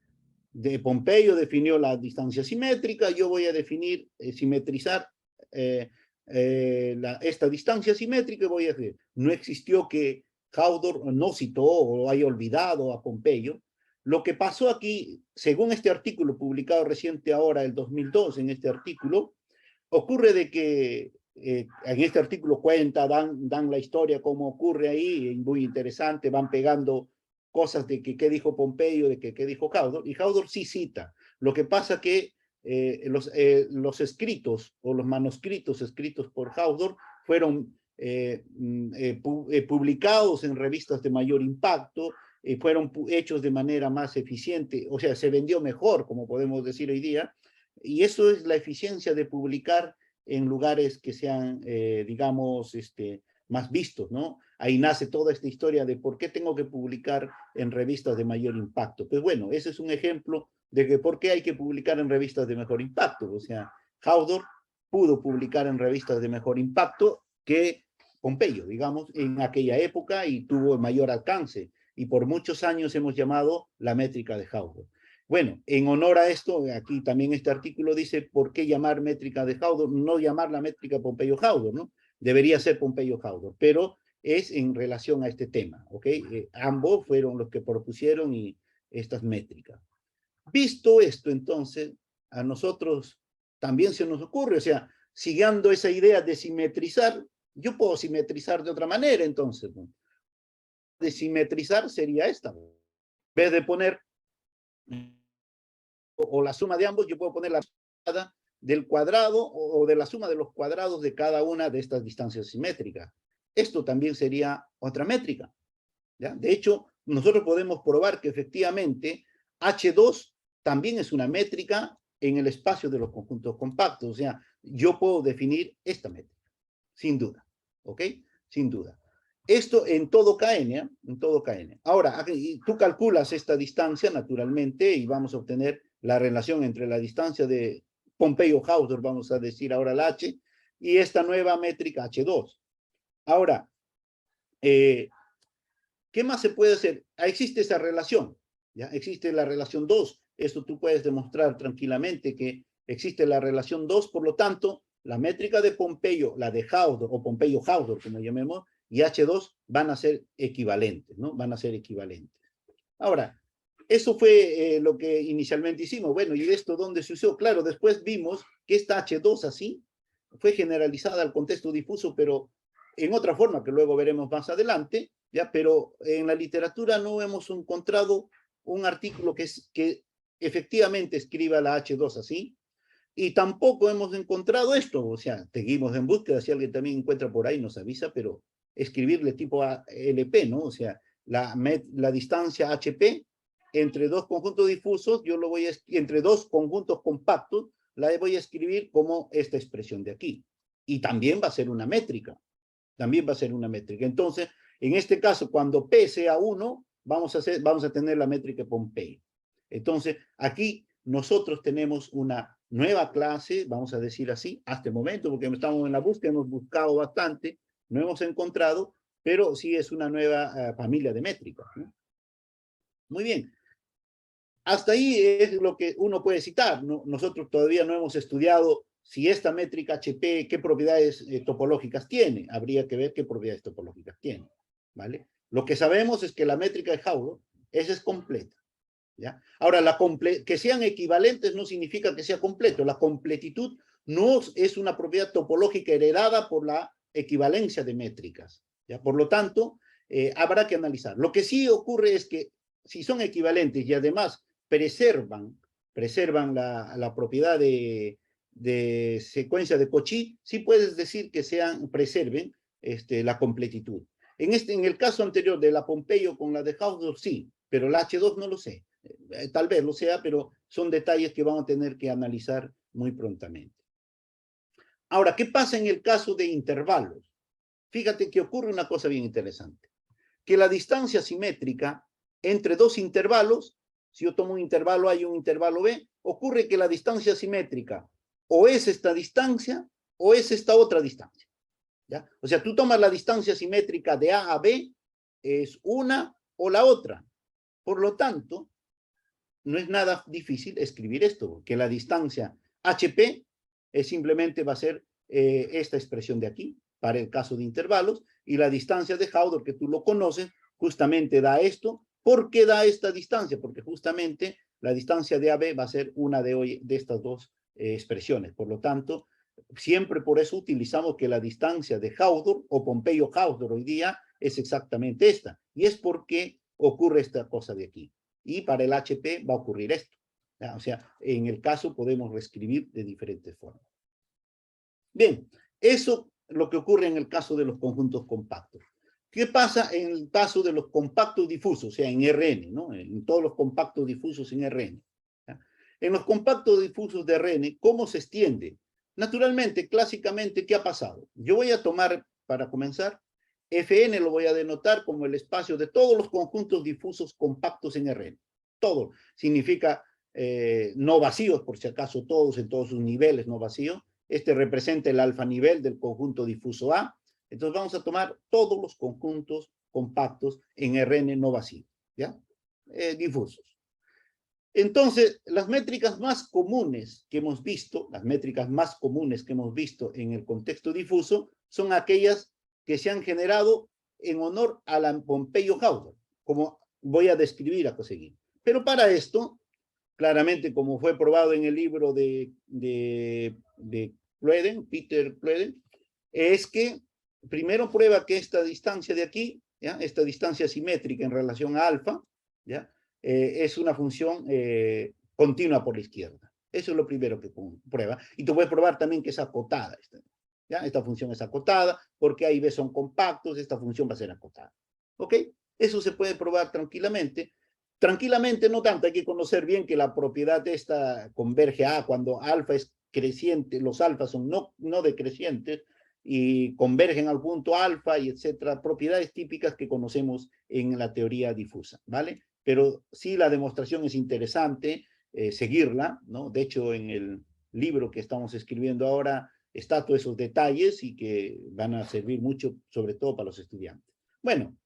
de Pompeyo definió la distancia simétrica, yo voy a definir, simetrizar esta distancia simétrica y voy a decir, no existió que Hausdorff no citó o haya olvidado a Pompeyo. Lo que pasó aquí, según este artículo publicado reciente ahora, el 2002, en este artículo, ocurre de que en este artículo dan la historia, cómo ocurre ahí, muy interesante, van pegando cosas de que qué dijo Pompeyo, de que qué dijo Hausdorff, y Hausdorff sí cita. Lo que pasa que los escritos o los manuscritos escritos por Hausdorff fueron publicados en revistas de mayor impacto, fueron hechos de manera más eficiente, o sea, se vendió mejor, como podemos decir hoy día, y eso es la eficiencia de publicar en lugares que sean, digamos, más vistos, ¿no? Ahí nace toda esta historia de por qué tengo que publicar en revistas de mayor impacto. Pues bueno, ese es un ejemplo de que por qué hay que publicar en revistas de mejor impacto. O sea, Hausdorff pudo publicar en revistas de mejor impacto que Pompeyo, digamos, en aquella época, y tuvo mayor alcance. Y por muchos años hemos llamado la métrica de Hausdorff. Bueno, en honor a esto, aquí también este artículo dice por qué llamar métrica de Haudor, no llamar la métrica Pompeyo-Haudor, ¿no? Debería ser Pompeyo-Haudor, pero es en relación a este tema, ¿ok? Ambos fueron los que propusieron y estas métricas. Visto esto, entonces, a nosotros también se nos ocurre, o sea, siguiendo esa idea de simetrizar, yo puedo simetrizar de otra manera, entonces, ¿no? De simetrizar sería esta. En vez de poner o la suma de ambos, yo puedo poner la suma del cuadrado o de la suma de los cuadrados de cada una de estas distancias simétricas. Esto también sería otra métrica, ¿ya? De hecho, nosotros podemos probar que efectivamente H2 también es una métrica en el espacio de los conjuntos compactos. O sea, yo puedo definir esta métrica, sin duda, ¿ok? Sin duda. Esto en todo KN, ¿eh? En todo KN. Ahora, tú calculas esta distancia, naturalmente, y vamos a obtener la relación entre la distancia de Pompeyo-Haudor, vamos a decir ahora la H, y esta nueva métrica H2. Ahora, ¿qué más se puede hacer? Existe esa relación, ¿ya? Existe la relación 2. Esto tú puedes demostrar tranquilamente que existe la relación 2, por lo tanto, la métrica de Pompeyo, la de Haudor, o Pompeyo-Haudor, como llamemos, y H2 van a ser equivalentes, ¿no? Van a ser equivalentes. Ahora, eso fue lo que inicialmente hicimos. Bueno, ¿y esto dónde se usó? Claro, después vimos que esta H2 así fue generalizada al contexto difuso, pero en otra forma que luego veremos más adelante, ¿ya? Pero en la literatura no hemos encontrado un artículo que efectivamente escriba la H2 así, y tampoco hemos encontrado esto, o sea, seguimos en búsqueda, si alguien también encuentra por ahí nos avisa, pero escribirle tipo LP, ¿no? O sea, la distancia HP entre dos conjuntos difusos, yo lo voy a, entre dos conjuntos compactos, la voy a escribir como esta expresión de aquí. Y también va a ser una métrica, también va a ser una métrica. Entonces, en este caso, cuando P sea 1, vamos a tener la métrica Pompeyo. Entonces, aquí nosotros tenemos una nueva clase, vamos a decir así, hasta el momento, porque estamos en la búsqueda, hemos buscado bastante, no hemos encontrado, pero sí es una nueva familia de métricas, ¿no? Muy bien. Hasta ahí es lo que uno puede citar, ¿no? Nosotros todavía no hemos estudiado si esta métrica HP, qué propiedades topológicas tiene. Habría que ver qué propiedades topológicas tiene, ¿vale? Lo que sabemos es que la métrica de Haudor, esa es completa, ¿ya? Ahora, que sean equivalentes no significa que sea completo. La completitud no es una propiedad topológica heredada por la equivalencia de métricas, ¿ya? Por lo tanto, habrá que analizar. Lo que sí ocurre es que si son equivalentes y además preservan la propiedad de secuencia de Cauchy, sí puedes decir que preserven la completitud. En el caso anterior de la Pompeyo con la de Haudor, sí, pero la H2 no lo sé. Tal vez lo sea, pero son detalles que vamos a tener que analizar muy prontamente. Ahora, ¿qué pasa en el caso de intervalos? Fíjate que ocurre una cosa bien interesante, que la distancia simétrica entre dos intervalos, si yo tomo un intervalo A y un intervalo B, ocurre que la distancia simétrica o es esta distancia o es esta otra distancia, ¿ya? O sea, tú tomas la distancia simétrica de A a B, es una o la otra. Por lo tanto, no es nada difícil escribir esto, que la distancia HP simplemente va a ser esta expresión de aquí, para el caso de intervalos, y la distancia de Haudor, que tú lo conoces, justamente da esto. ¿Por qué da esta distancia? Porque justamente la distancia de AB va a ser una de estas dos expresiones. Por lo tanto, siempre por eso utilizamos que la distancia de Haudor o Pompeyo-Haudor hoy día es exactamente esta. Y es porque ocurre esta cosa de aquí. Y para el HP va a ocurrir esto, ¿ya? O sea, en el caso podemos reescribir de diferentes formas. Bien, eso es lo que ocurre en el caso de los conjuntos compactos. ¿Qué pasa en el caso de los compactos difusos, o sea, en Rn, ¿no? En todos los compactos difusos en Rn, ¿ya? En los compactos difusos de Rn, ¿cómo se extiende? Naturalmente, clásicamente, ¿qué ha pasado? Yo voy a tomar, para comenzar, Fn lo voy a denotar como el espacio de todos los conjuntos difusos compactos en Rn. Todo significa no vacíos, por si acaso todos en todos sus niveles no vacíos. Este representa el alfa nivel del conjunto difuso A. Entonces vamos a tomar todos los conjuntos compactos en Rn no vacíos, ¿ya? Difusos. Entonces, las métricas más comunes que hemos visto, las métricas más comunes que hemos visto en el contexto difuso, son aquellas que se han generado en honor a la Pompeo-Hawthorne, como voy a describir a seguir. Pero para esto, claramente, como fue probado en el libro de Plöden, Peter Plöden, es que primero prueba que esta distancia de aquí, ¿ya? Esta distancia simétrica en relación a alfa, ¿ya? Es una función continua por la izquierda. Eso es lo primero que prueba. Y te voy a probar también que es acotada. ¿Ya? Esta función es acotada, porque A y B son compactos, esta función va a ser acotada. ¿Ok? Eso se puede probar tranquilamente. Tranquilamente no tanto, hay que conocer bien que la propiedad de esta converge a cuando alfa es creciente, los alfas son no decrecientes, y convergen al punto alfa y etcétera, propiedades típicas que conocemos en la teoría difusa, ¿vale? Pero sí la demostración es interesante, seguirla, ¿no? De hecho, en el libro que estamos escribiendo ahora está todos esos detalles y que van a servir mucho, sobre todo para los estudiantes. Bueno,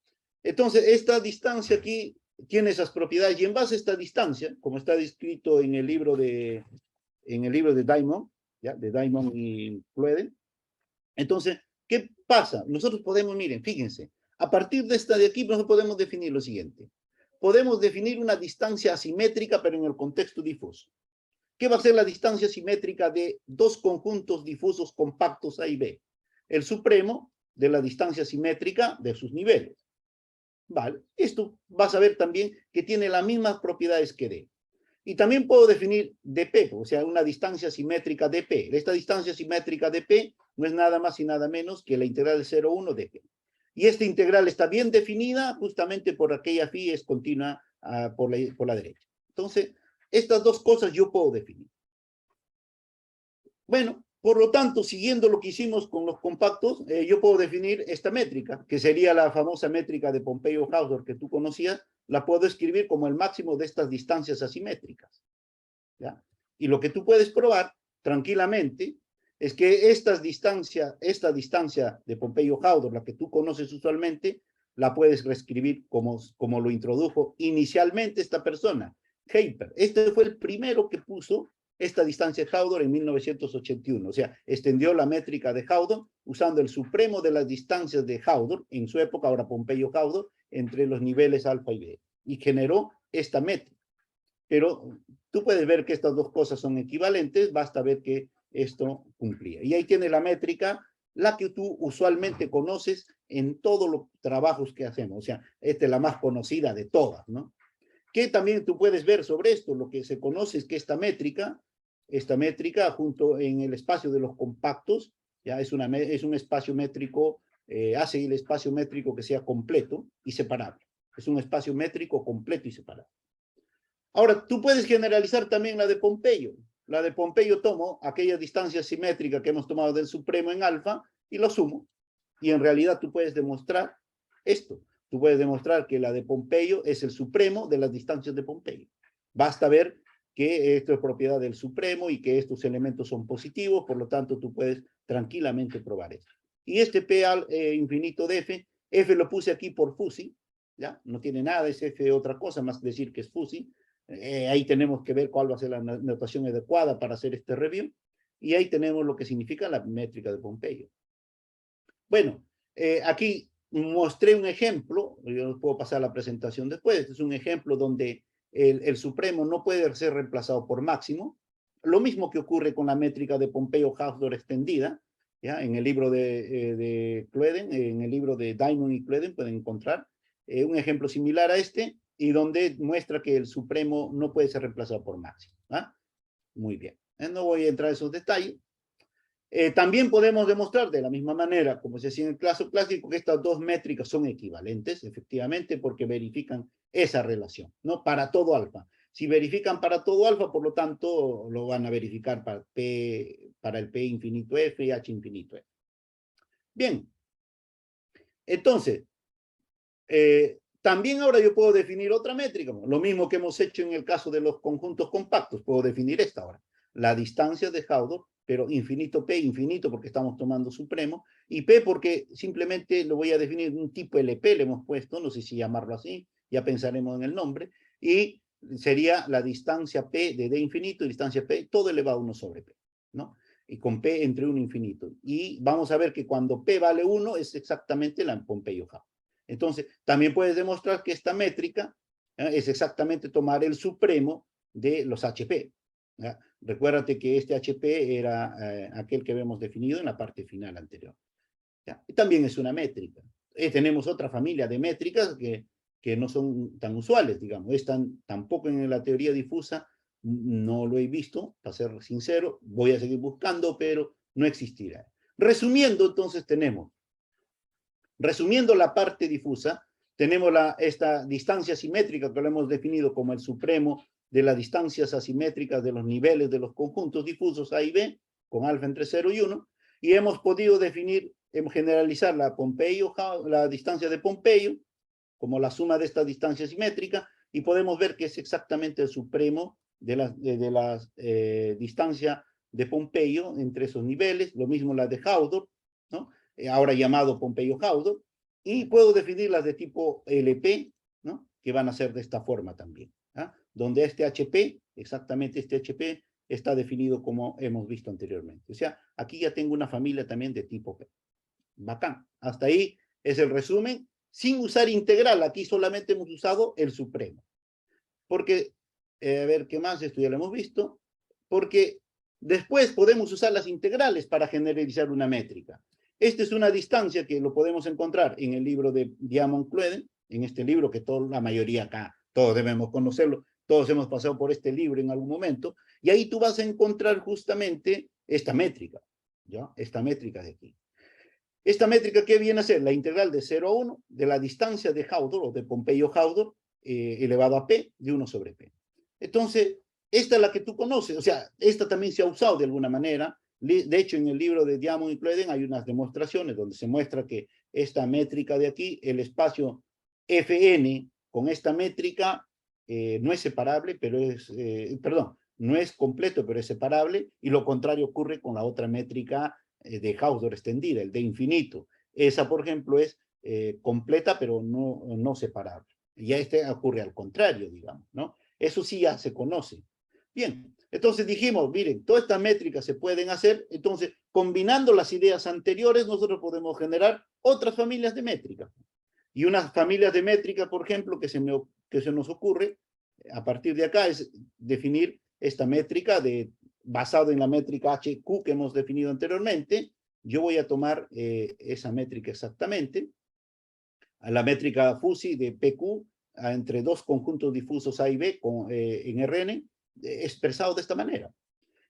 entonces esta distancia aquí tiene esas propiedades y en base a esta distancia, como está descrito en el libro de Diamond, ¿ya? De Diamond y Plöden. Entonces, ¿qué pasa? Nosotros podemos, miren, fíjense, a partir de esta de aquí nosotros podemos definir lo siguiente. Podemos definir una distancia asimétrica, pero en el contexto difuso. ¿Qué va a ser la distancia asimétrica de dos conjuntos difusos compactos A y B? El supremo de la distancia simétrica de sus niveles. ¿Vale? Esto vas a ver también que tiene las mismas propiedades que D. Y también puedo definir dp, o sea, una distancia simétrica dp. Esta distancia simétrica dp no es nada más y nada menos que la integral de 0,1 dp. Y esta integral está bien definida justamente por aquella phi es continua por la derecha. Entonces, estas dos cosas yo puedo definir. Bueno, por lo tanto, siguiendo lo que hicimos con los compactos, yo puedo definir esta métrica, que sería la famosa métrica de Pompeo-Hawthorne que tú conocías, la puedo escribir como el máximo de estas distancias asimétricas. ¿Ya? Y lo que tú puedes probar tranquilamente es que esta distancia de Pompeo-Hawthorne, la que tú conoces usualmente, la puedes reescribir como lo introdujo inicialmente esta persona, Kuiper. Este fue el primero que puso esta distancia de Hawthorne en 1981. O sea, extendió la métrica de Hawthorne usando el supremo de las distancias de Hawthorne, en su época, ahora Pompeo-Hawthorne, entre los niveles alfa y beta, y generó esta métrica. Pero tú puedes ver que estas dos cosas son equivalentes, basta ver que esto cumplía. Y ahí tiene la métrica, la que tú usualmente conoces en todos los trabajos que hacemos. O sea, esta es la más conocida de todas, ¿no? Que también tú puedes ver sobre esto, lo que se conoce es que esta métrica junto en el espacio de los compactos, ya es un espacio métrico, hace el espacio métrico que sea completo y separable. Es un espacio métrico completo y separable. Ahora, tú puedes generalizar también la de Pompeyo. La de Pompeyo tomo aquella distancia simétrica que hemos tomado del supremo en alfa y lo sumo. Y en realidad tú puedes demostrar esto. Tú puedes demostrar que la de Pompeyo es el supremo de las distancias de Pompeyo. Basta ver que esto es propiedad del supremo y que estos elementos son positivos, por lo tanto tú puedes tranquilamente probar esto. Y este P al infinito de F lo puse aquí por Fuzzy, ¿ya? No tiene nada, es F otra cosa, más decir que es Fuzzy. Ahí tenemos que ver cuál va a ser la notación adecuada para hacer este review. Y ahí tenemos lo que significa la métrica de Pompeyo. Bueno, aquí mostré un ejemplo, yo puedo pasar la presentación después. Este es un ejemplo donde el supremo no puede ser reemplazado por máximo. Lo mismo que ocurre con la métrica de Pompeo-Hawthorne extendida, ¿ya? En el libro de Plöden, en el libro de Diamond y Plöden pueden encontrar un ejemplo similar a este, y donde muestra que el supremo no puede ser reemplazado por máximo. ¿Ah? Muy bien. No voy a entrar en esos detalles. También podemos demostrar de la misma manera, como se hacía en el caso clásico, que estas dos métricas son equivalentes, efectivamente, porque verifican esa relación, ¿no? Para todo alfa. Si verifican para todo alfa, por lo tanto, lo van a verificar para el P infinito F y H infinito F. Bien. Entonces, también ahora yo puedo definir otra métrica, lo mismo que hemos hecho en el caso de los conjuntos compactos, puedo definir esta ahora. La distancia de Hawthorne, pero infinito P, infinito porque estamos tomando supremo, y P porque simplemente lo voy a definir un tipo LP, le hemos puesto, no sé si llamarlo así, ya pensaremos en el nombre, y sería la distancia P de D infinito, distancia P, todo elevado a 1 sobre P, ¿no? Y con P entre 1 e infinito. Y vamos a ver que cuando P vale 1 es exactamente la Pompeius-Hauser. Entonces, también puedes demostrar que esta métrica es exactamente tomar el supremo de los HP. ¿Ya? Recuérdate que este HP era aquel que habíamos definido en la parte final anterior. ¿Ya? Y también es una métrica. Tenemos otra familia de métricas que no son tan usuales, digamos. Están tampoco en la teoría difusa, no lo he visto, para ser sincero, voy a seguir buscando, pero no existirá. Resumiendo, entonces resumiendo la parte difusa, tenemos esta distancia simétrica que lo hemos definido como el supremo de las distancias asimétricas de los niveles de los conjuntos difusos A y B, con alfa entre 0 y 1, y hemos podido generalizar la distancia de Pompeyo como la suma de esta distancia simétrica, y podemos ver que es exactamente el supremo de la distancia de Pompeyo entre esos niveles, lo mismo la de Hauser, ¿no? Ahora llamado Pompeyo-Hauser, y puedo definir las de tipo LP, ¿no? Que van a ser de esta forma también, ¿ah? Donde este HP, exactamente este HP, está definido como hemos visto anteriormente. O sea, aquí ya tengo una familia también de tipo P. Bacán. Hasta ahí es el resumen, sin usar integral. Aquí solamente hemos usado el supremo. Porque, a ver, ¿qué más? Esto ya lo hemos visto. Porque después podemos usar las integrales para generalizar una métrica. Esta es una distancia que lo podemos encontrar en el libro de Diamond-Clueden, en este libro que la mayoría acá, todos debemos conocerlo, todos hemos pasado por este libro en algún momento, y ahí tú vas a encontrar justamente esta métrica, ¿ya? Esta métrica de aquí. Esta métrica, ¿qué viene a ser? La integral de 0 a 1 de la distancia de Hauser o de Pompeyo-Hauser elevado a P de 1 sobre P. Entonces, esta es la que tú conoces, o sea, esta también se ha usado de alguna manera. De hecho, en el libro de Diamond y Clueden hay unas demostraciones donde se muestra que esta métrica de aquí, el espacio Fn con esta métrica no es separable, pero perdón, no es completo, pero es separable, y lo contrario ocurre con la otra métrica de Hauser extendida, el de infinito. Esa, por ejemplo, es completa, pero no separable. Y este ocurre al contrario, digamos, ¿no? Eso sí ya se conoce. Bien, entonces dijimos, miren, todas estas métricas se pueden hacer, entonces, combinando las ideas anteriores, nosotros podemos generar otras familias de métricas. Y unas familias de métricas, por ejemplo, que se nos ocurre, a partir de acá, es definir esta métrica basado en la métrica HQ que hemos definido anteriormente. Yo voy a tomar esa métrica exactamente, a la métrica FUSI de PQ entre dos conjuntos difusos A y B en Rn, expresado de esta manera.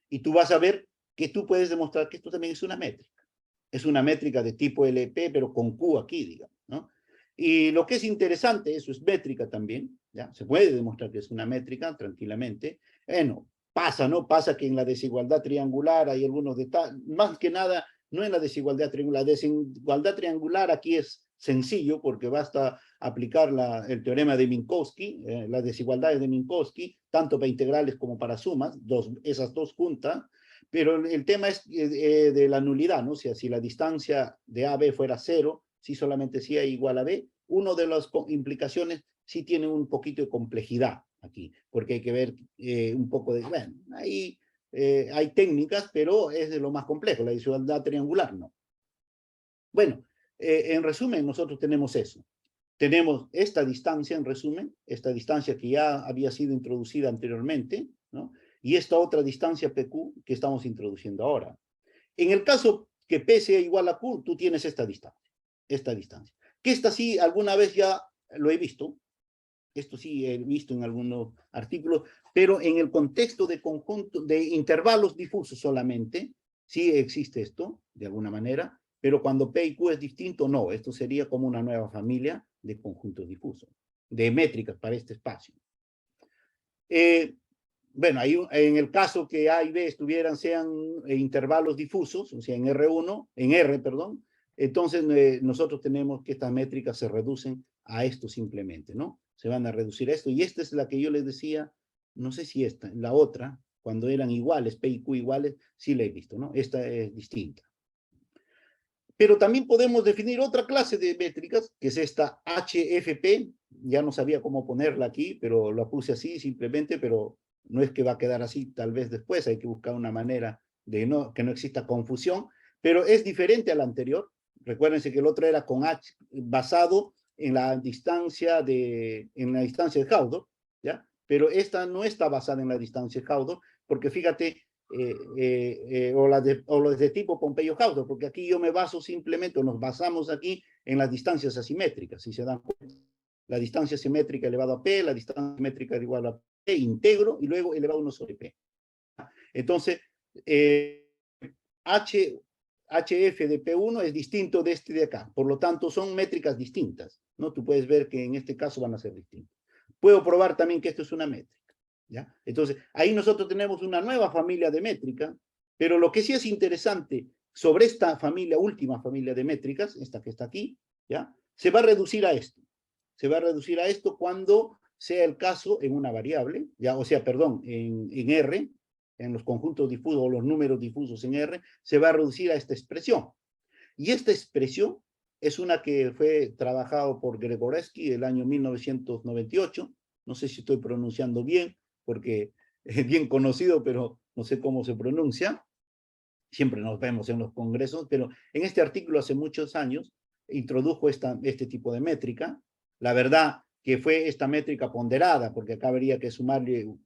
Y tú vas a ver que tú puedes demostrar que esto también es una métrica. Es una métrica de tipo LP, pero con Q aquí, digamos, ¿no? Y lo que es interesante, eso es métrica también, ¿ya? Se puede demostrar que es una métrica tranquilamente. Bueno, ¿no? Pasa que en la desigualdad triangular hay algunos detalles, más que nada, no en la desigualdad triangular. La desigualdad triangular aquí es sencillo porque basta aplicar el teorema de Minkowski, las desigualdades de Minkowski, tanto para integrales como para sumas, esas dos juntas, pero el tema es de la nulidad, ¿no? O sea, si la distancia de A a B fuera 0, si solamente si A igual a B, una de las implicaciones sí tiene un poquito de complejidad aquí, porque hay que ver un poco de, bueno, ahí hay técnicas, pero es de lo más complejo, la desigualdad triangular, ¿no? Bueno, en resumen, nosotros tenemos eso. Tenemos esta distancia, en resumen, esta distancia que ya había sido introducida anteriormente, ¿no? Y esta otra distancia PQ que estamos introduciendo ahora. En el caso que P sea igual a Q, tú tienes esta distancia. Que esta sí, alguna vez ya lo he visto, esto sí he visto en algunos artículos, pero en el contexto de conjunto, de intervalos difusos solamente, sí existe esto, de alguna manera, pero cuando P y Q es distinto, no, esto sería como una nueva familia de conjuntos difusos, de métricas para este espacio. Bueno, en el caso que A y B sean intervalos difusos, o sea, en R, perdón, entonces nosotros tenemos que estas métricas se reducen a esto simplemente, ¿no? Se van a reducir a esto, y esta es la que yo les decía, no sé si esta, la otra, cuando eran iguales, P y Q iguales, sí la he visto, ¿no? Esta es distinta. Pero también podemos definir otra clase de métricas, que es esta HFP, ya no sabía cómo ponerla aquí, pero lo puse así simplemente, pero no es que va a quedar así tal vez después, hay que buscar una manera de que no exista confusión, pero es diferente al anterior. Recuérdense que el otro era con H, basado en la distancia de Haldor, ¿ya? Pero esta no está basada en la distancia de Haldor, porque fíjate, o los de tipo Pompeyo-Haldor, porque aquí yo me baso simplemente, o nos basamos aquí en las distancias asimétricas, si se dan cuenta. La distancia simétrica elevado a P, la distancia simétrica igual a P, integro, y luego elevado a 1 sobre P. Entonces, HF de P1 es distinto de este de acá, por lo tanto son métricas distintas, ¿no? Tú puedes ver que en este caso van a ser distintos. Puedo probar también que esto es una métrica, ¿ya? Entonces, ahí nosotros tenemos una nueva familia de métrica, pero lo que sí es interesante sobre esta familia, última familia de métricas, esta que está aquí, ¿ya? Se va a reducir a esto. Se va a reducir a esto cuando sea el caso en una variable, ya, o sea, perdón, en R, en los conjuntos difusos o los números difusos en R, se va a reducir a esta expresión. Y esta expresión es una que fue trabajado por Gregorevsky el año 1998, no sé si estoy pronunciando bien, porque es bien conocido, pero no sé cómo se pronuncia. Siempre nos vemos en los congresos, pero en este artículo hace muchos años introdujo este tipo de métrica. La verdad que fue esta métrica ponderada, porque acá habría que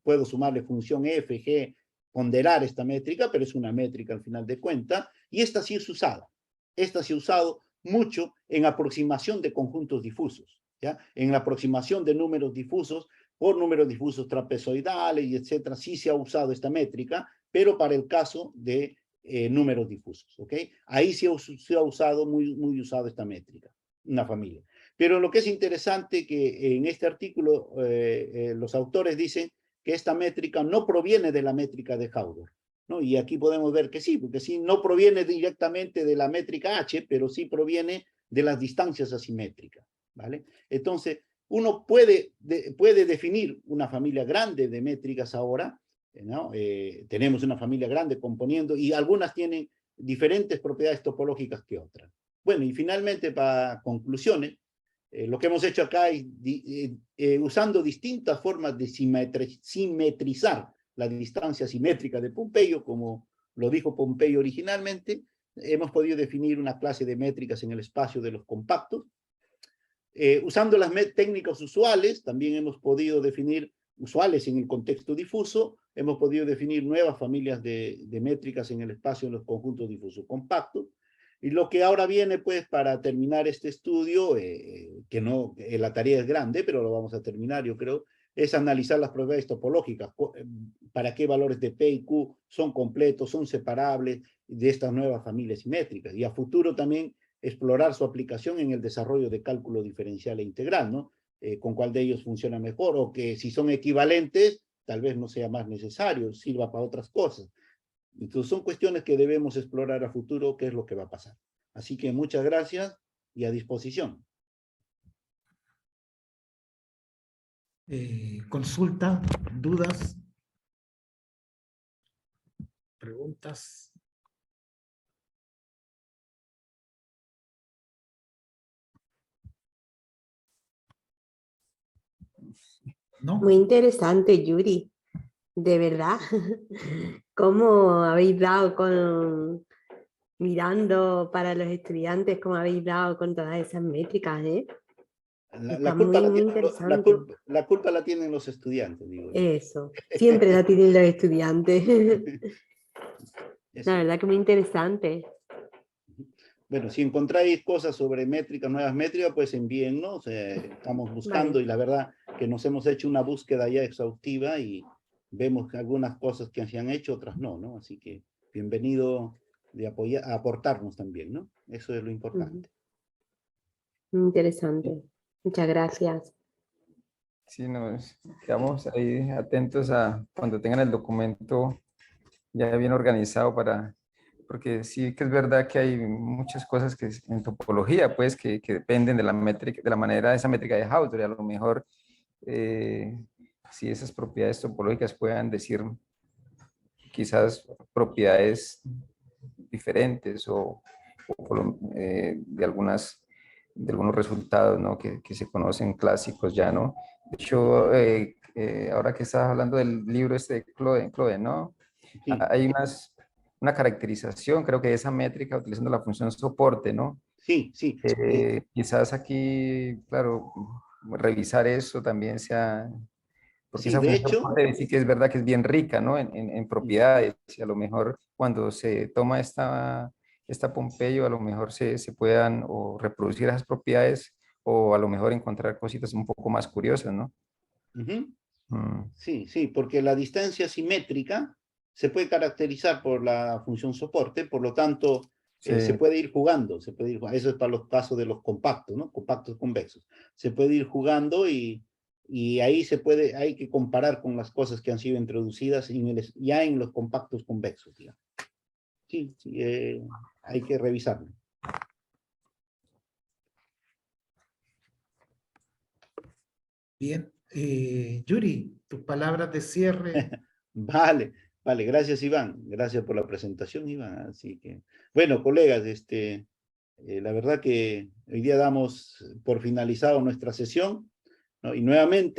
puedo sumarle función f, g, ponderar esta métrica, pero es una métrica al final de cuentas, y esta sí es usada. Esta se ha usado mucho en aproximación de conjuntos difusos, ¿ya? En la aproximación de números difusos, por números difusos trapezoidales y etcétera, sí se ha usado esta métrica, pero para el caso de números difusos, ¿ok? Ahí se ha usado, muy usado esta métrica, una familia. Pero lo que es interesante que en este artículo los autores dicen que esta métrica no proviene de la métrica de Haldor, ¿no? Y aquí podemos ver que sí, porque sí, no proviene directamente de la métrica H, pero sí proviene de las distancias asimétricas, ¿vale? Entonces, uno puede definir una familia grande de métricas ahora, ¿no? Tenemos una familia grande componiendo y algunas tienen diferentes propiedades topológicas que otras. Bueno, y finalmente, para conclusiones, lo que hemos hecho acá es usando distintas formas de simetrizar la distancia simétrica de Pompeyo, como lo dijo Pompeyo originalmente, hemos podido definir una clase de métricas en el espacio de los compactos. Usando las técnicas usuales, también hemos podido definir, usuales en el contexto difuso, hemos podido definir nuevas familias de métricas en el espacio de los conjuntos difusos compactos. Y lo que ahora viene, pues, para terminar este estudio, que no, la tarea es grande, pero lo vamos a terminar, yo creo, es analizar las propiedades topológicas, para qué valores de P y Q son completos, son separables de estas nuevas familias simétricas. Y a futuro también explorar su aplicación en el desarrollo de cálculo diferencial e integral, ¿no? Con cuál de ellos funciona mejor, o que si son equivalentes, tal vez no sea más necesario, sirva para otras cosas. Entonces son cuestiones que debemos explorar a futuro, qué es lo que va a pasar. Así que muchas gracias y a disposición. Consulta, dudas, preguntas. ¿No? Muy interesante, Yuri, de verdad. ¿Cómo habéis dado mirando para los estudiantes, cómo habéis dado con todas esas métricas, ¿eh? La culpa muy interesante. la culpa la tienen los estudiantes, digo yo. Eso, siempre la tienen los estudiantes. Eso. La verdad que muy interesante. Bueno, si encontráis cosas sobre métricas, nuevas métricas, pues envíennos. Estamos buscando Vale. y la verdad que nos hemos hecho una búsqueda ya exhaustiva y vemos que algunas cosas que se han hecho, otras no, ¿no? Así que bienvenido a aportarnos también, ¿no? Eso es lo importante. Muy interesante. Muchas gracias. Sí, nos quedamos ahí atentos a cuando tengan el documento ya bien organizado porque sí que es verdad que hay muchas cosas que en topología, pues, que dependen de la métrica, de la manera de esa métrica de Haldor, y a lo mejor si esas propiedades topológicas puedan decir quizás propiedades diferentes o de algunas algunos resultados, ¿no? Que se conocen clásicos ya, ¿no? De hecho, ahora que estás hablando del libro este de Chloe, ¿no? Sí, Hay una caracterización, creo que de esa métrica utilizando la función soporte, ¿no? sí, sí. Quizás aquí, claro, revisar eso también sea, porque Sí, esa de función hecho, soporte sí que es verdad que es bien rica, ¿no? En propiedades, y a lo mejor cuando se toma esta Pompeyo, a lo mejor se puedan o reproducir esas propiedades o a lo mejor encontrar cositas un poco más curiosas, ¿no? ujú, Mm, sí, sí, porque la distancia simétrica se puede caracterizar por la función soporte, por lo tanto, sí, se puede ir jugando, se puede ir jugando. Eso es para los casos de los compactos, ¿no? Compactos convexos. Se puede ir jugando y ahí hay que comparar con las cosas que han sido introducidas ya en los compactos convexos, digamos. Sí, sí, hay que revisarlo. Bien. Yuri, tus palabras de cierre. Vale, vale, gracias Iván, gracias por la presentación Iván. Así que, bueno, colegas, la verdad que hoy día damos por finalizado nuestra sesión, ¿no? Y nuevamente